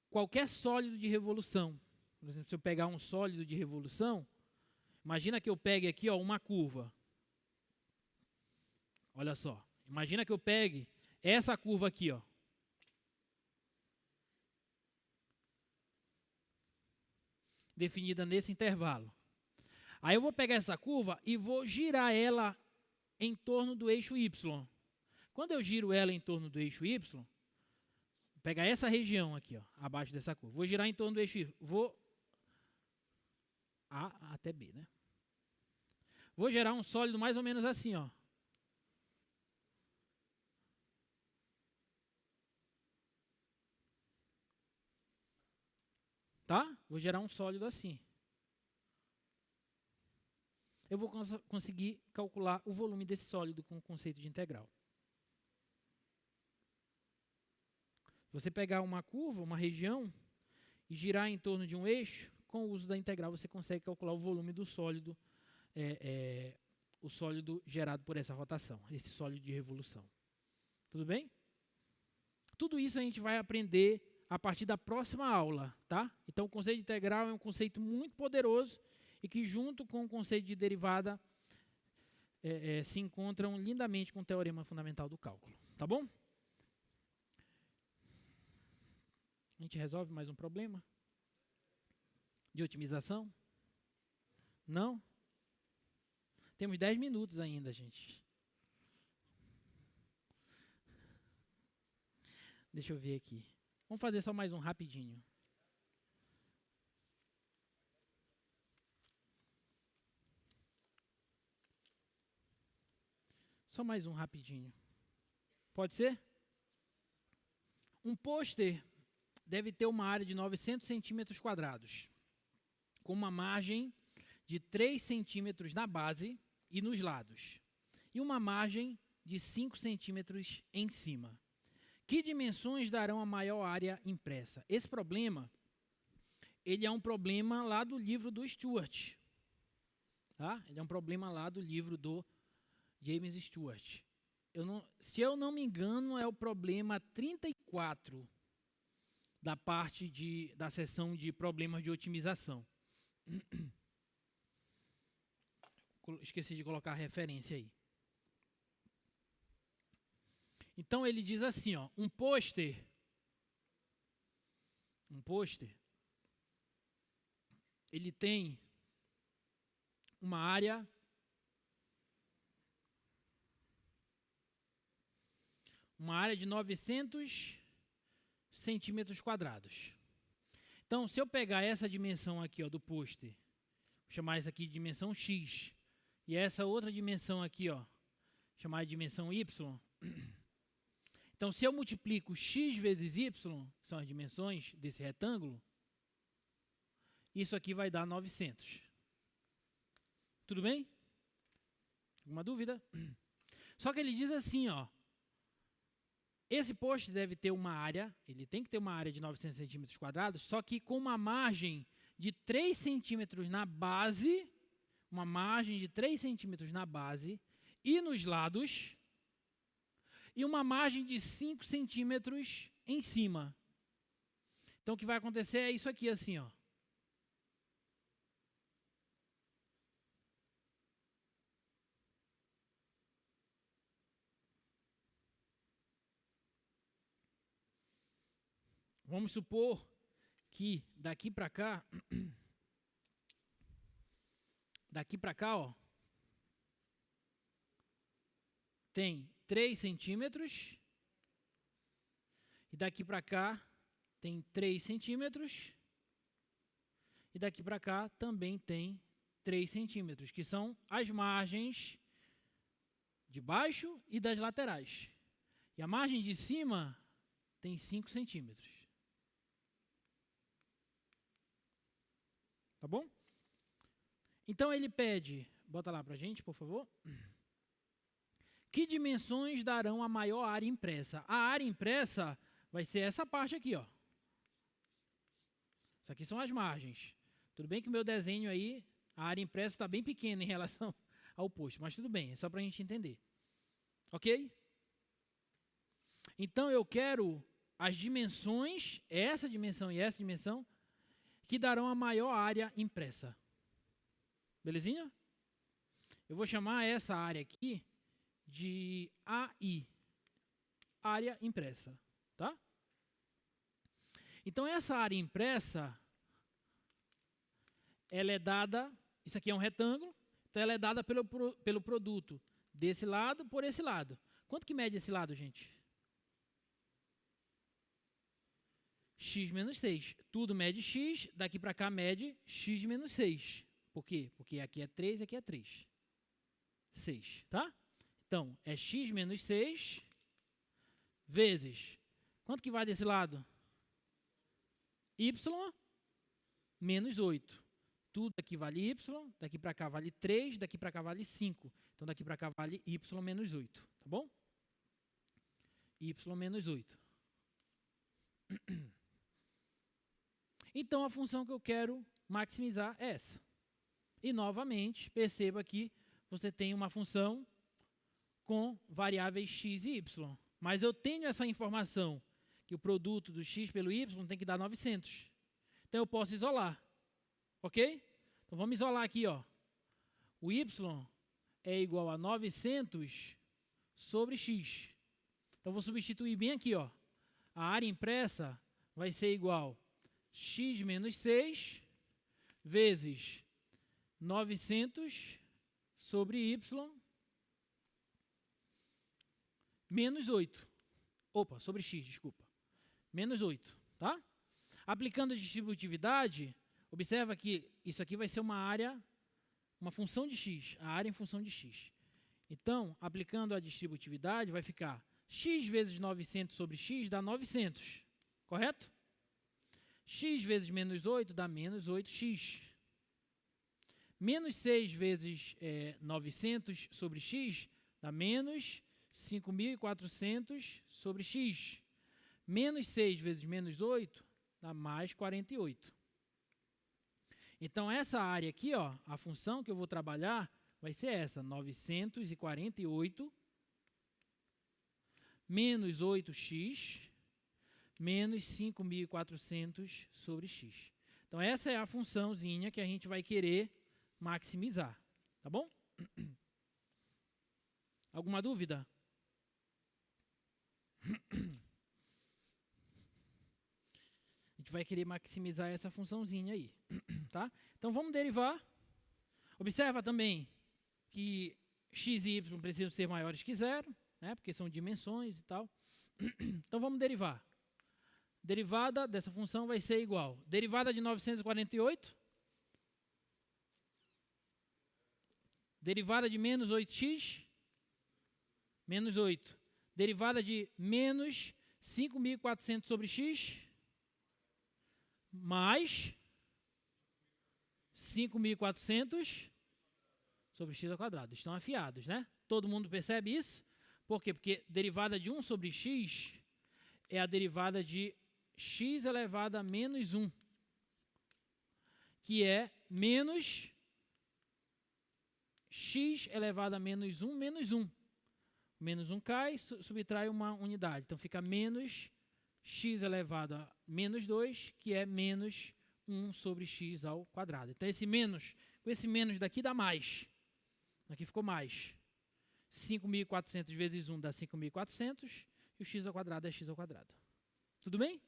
qualquer sólido de revolução. Por exemplo, se eu pegar um sólido de revolução, imagina que eu pegue aqui uma curva. Olha só, imagina que eu pegue essa curva aqui, definida nesse intervalo. Aí eu vou pegar essa curva e vou girar ela em torno do eixo Y. Quando eu giro ela em torno do eixo Y, vou pegar essa região aqui, abaixo dessa curva. Vou girar em torno do eixo Y. Vou A até B, né? Vou gerar um sólido mais ou menos assim, Tá? Vou gerar um sólido assim. Eu vou conseguir calcular o volume desse sólido com o conceito de integral. Você pegar uma curva, uma região, e girar em torno de um eixo, com o uso da integral você consegue calcular o volume do sólido, o sólido gerado por essa rotação, esse sólido de revolução. Tudo bem? Tudo isso a gente vai aprender a partir da próxima aula, tá? Então, o conceito de integral é um conceito muito poderoso e que, junto com o conceito de derivada, se encontram lindamente com o teorema fundamental do cálculo, tá bom? A gente resolve mais um problema de otimização? Não? Temos 10 minutos ainda, gente. Deixa eu ver aqui. Vamos fazer só mais um rapidinho. Só mais um rapidinho. Pode ser? Um pôster deve ter uma área de 900 centímetros quadrados, com uma margem de 3 centímetros na base e nos lados, e uma margem de 5 centímetros em cima. Que dimensões darão a maior área impressa? Esse problema, ele é um problema lá do livro do Stewart. Tá? Ele é um problema lá do livro do James Stewart. Se eu não me engano, é o problema 34 da parte da seção de problemas de otimização. Esqueci de colocar a referência aí. Então ele diz assim, um pôster, ele tem uma área de 900 centímetros quadrados. Então, se eu pegar essa dimensão aqui, do pôster, vou chamar essa aqui de dimensão X, e essa outra dimensão aqui, chamar de dimensão Y. Então, se eu multiplico x vezes y, que são as dimensões desse retângulo, isso aqui vai dar 900. Tudo bem? Alguma dúvida? Só que ele diz assim, ó. Esse poste deve ter uma área, ele tem que ter uma área de 900 centímetros quadrados, só que com uma margem de 3 centímetros na base, uma margem de 3 centímetros na base e nos lados, e uma margem de 5 centímetros em cima. Então, o que vai acontecer é isso aqui, assim, ó. Vamos supor que daqui para cá, ó, tem 3 centímetros, e daqui para cá tem 3 centímetros, e daqui para cá também tem 3 centímetros, que são as margens de baixo e das laterais. E a margem de cima tem 5 centímetros. Tá bom? Então ele pede, bota lá pra gente, por favor. Que dimensões darão a maior área impressa? A área impressa vai ser essa parte aqui, ó. Isso aqui são as margens. Tudo bem que o meu desenho aí, a área impressa está bem pequena em relação ao posto, mas tudo bem, é só para a gente entender. Ok? Então eu quero as dimensões, essa dimensão e essa dimensão, que darão a maior área impressa. Belezinha? Eu vou chamar essa área aqui de AI, área impressa, tá? Então essa área impressa, ela é dada, isso aqui é um retângulo, então ela é dada pelo produto desse lado por esse lado. Quanto que mede esse lado, gente? X menos 6. Tudo mede x, daqui para cá mede x menos 6. Por quê? Porque aqui é 3 e aqui é 3. 6, tá? Então, é x menos 6 vezes... Quanto que vai desse lado? Y menos 8. Tudo aqui vale y, daqui para cá vale 3, daqui para cá vale 5. Então, daqui para cá vale y menos 8, tá bom? Y menos 8. Então, a função que eu quero maximizar é essa. E, novamente, perceba que você tem uma função com variáveis x e y. Mas eu tenho essa informação que o produto do x pelo y tem que dar 900. Então, eu posso isolar. Ok? Então, vamos isolar aqui, ó. O y é igual a 900 sobre x. Então, vou substituir bem aqui, ó. A área impressa vai ser igual a x menos 6 vezes 900 sobre y menos 8. Opa, sobre x, desculpa. Menos 8, tá? Aplicando a distributividade, observa que isso aqui vai ser uma área, uma função de x, a área em função de x. Então, aplicando a distributividade, vai ficar x vezes 900 sobre x dá 900, correto? X vezes menos 8 dá menos 8x. Menos 6 vezes 900 sobre x dá menos 5.400 sobre x. Menos 6 vezes menos 8 dá mais 48. Então, essa área aqui, ó, a função que eu vou trabalhar vai ser essa, 948 menos 8x menos 5.400 sobre x. Então, essa é a funçãozinha que a gente vai querer maximizar. Tá bom? Alguma dúvida? A gente vai querer maximizar essa funçãozinha aí. Tá? Então, vamos derivar. Observa também que x e y precisam ser maiores que zero, né? Porque são dimensões e tal. Então, vamos derivar. Derivada dessa função vai ser igual. Derivada de 948. Derivada de menos 8x. Menos 8. Derivada de menos 5.400 sobre x. Mais 5.400 sobre x ao quadrado. Estão afiados, né? Todo mundo percebe isso? Por quê? Porque derivada de 1 sobre x é a derivada de x elevado a menos 1, que é menos x elevado a menos 1, menos 1. Menos 1 cai, subtrai uma unidade. Então, fica menos x elevado a menos 2, que é menos 1 sobre x ao quadrado. Então, com esse menos daqui dá mais. Aqui ficou mais. 5.400 vezes 1 dá 5.400, e o x ao quadrado é x ao quadrado. Tudo bem?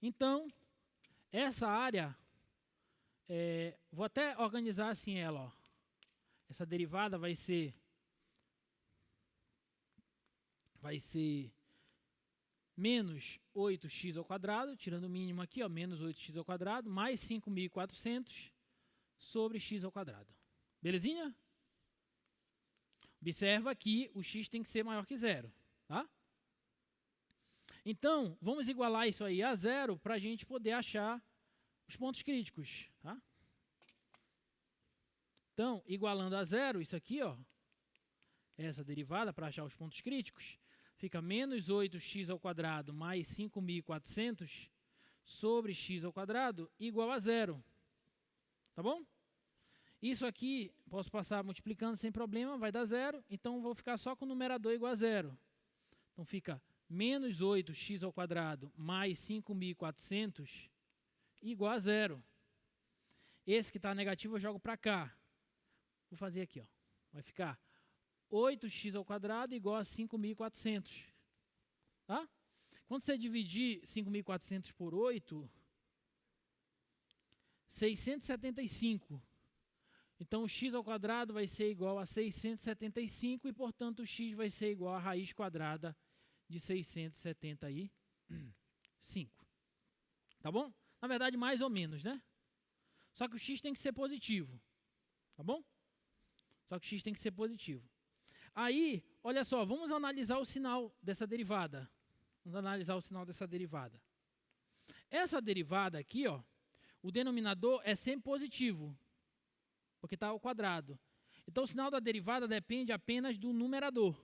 Então, essa área, vou até organizar assim ela, ó. Essa derivada vai ser menos 8x ao quadrado, tirando o mínimo aqui, ó, menos 8x ao quadrado, mais 5.400 sobre x ao quadrado. Belezinha? Observa que o x tem que ser maior que zero, tá? Então, vamos igualar isso aí a zero para a gente poder achar os pontos críticos, tá? Então, igualando a zero, isso aqui, ó, essa derivada para achar os pontos críticos, fica menos 8x ao quadrado mais 5.400 sobre x ao quadrado igual a zero. Tá bom? Isso aqui, posso passar multiplicando sem problema, vai dar zero, então vou ficar só com o numerador igual a zero. Então, fica menos 8x ao quadrado mais 5.400 igual a zero. Esse que está negativo eu jogo para cá. Vou fazer aqui, ó. Vai ficar 8x ao quadrado igual a 5.400. Tá? Quando você dividir 5.400 por 8, 675. Então, o x ao quadrado vai ser igual a 675 e, portanto, o x vai ser igual a raiz quadrada de 675. Tá bom? Na verdade, mais ou menos, né? Só que o x tem que ser positivo. Tá bom? Só que o x tem que ser positivo. Aí, olha só, vamos analisar o sinal dessa derivada. Vamos analisar o sinal dessa derivada. Essa derivada aqui, ó, o denominador é sempre positivo, porque está ao quadrado. Então, o sinal da derivada depende apenas do numerador.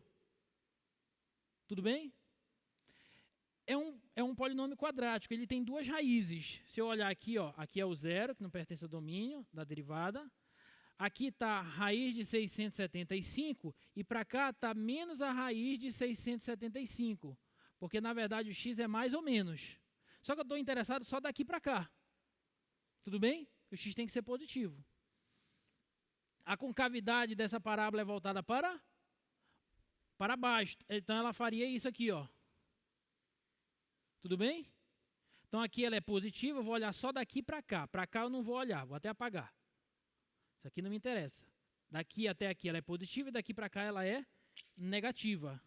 Tudo bem? É um polinômio quadrático, ele tem duas raízes. Se eu olhar aqui, ó, aqui é o zero, que não pertence ao domínio da derivada. Aqui está a raiz de 675 e para cá está menos a raiz de 675. Porque, na verdade, o x é mais ou menos. Só que eu estou interessado só daqui para cá. Tudo bem? O x tem que ser positivo. A concavidade dessa parábola é voltada para baixo. Então, ela faria isso aqui, ó. Tudo bem? Então, aqui ela é positiva, eu vou olhar só daqui para cá. Para cá eu não vou olhar, vou até apagar. Isso aqui não me interessa. Daqui até aqui ela é positiva e daqui para cá ela é negativa.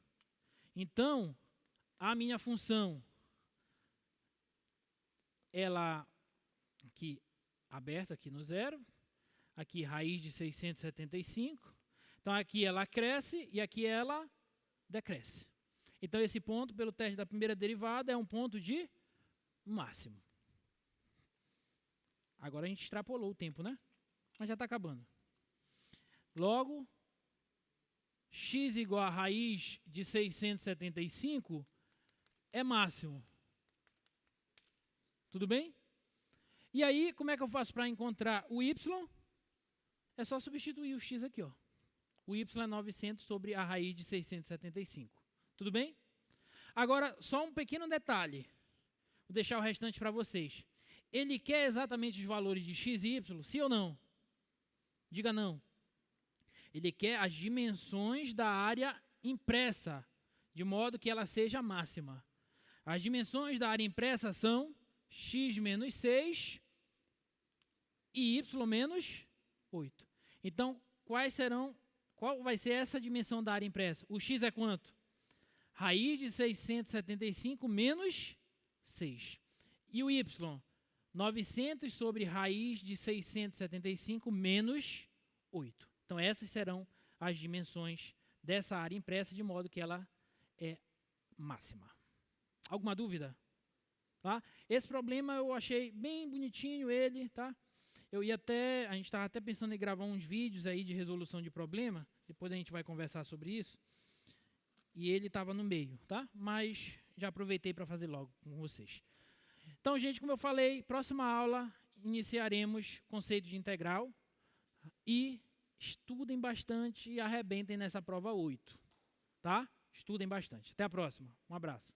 Então, a minha função, ela aqui aberta aqui no zero, aqui raiz de 675. Então, aqui ela cresce e aqui ela decresce. Então, esse ponto, pelo teste da primeira derivada, é um ponto de máximo. Agora a gente extrapolou o tempo, né? Mas já está acabando. Logo, x igual a raiz de 675 é máximo. Tudo bem? E aí, como é que eu faço para encontrar o y? É só substituir o x aqui, ó. O y é 900 sobre a raiz de 675. Tudo bem? Agora, só um pequeno detalhe. Vou deixar o restante para vocês. Ele quer exatamente os valores de x e y, sim ou não? Diga não. Ele quer as dimensões da área impressa, de modo que ela seja máxima. As dimensões da área impressa são x menos 6 e y menos 8. Então, qual vai ser essa dimensão da área impressa? O x é quanto? Raiz de 675 menos 6. E o y? 900 sobre raiz de 675 menos 8. Então, essas serão as dimensões dessa área impressa, de modo que ela é máxima. Alguma dúvida? tá? Esse problema eu achei bem bonitinho ele, tá? A gente estava até pensando em gravar uns vídeos aí de resolução de problema, depois a gente vai conversar sobre isso. E ele estava no meio, tá? Mas já aproveitei para fazer logo com vocês. Então, gente, como eu falei, próxima aula iniciaremos conceito de integral e estudem bastante e arrebentem nessa prova 8, tá? Estudem bastante. Até a próxima. Um abraço.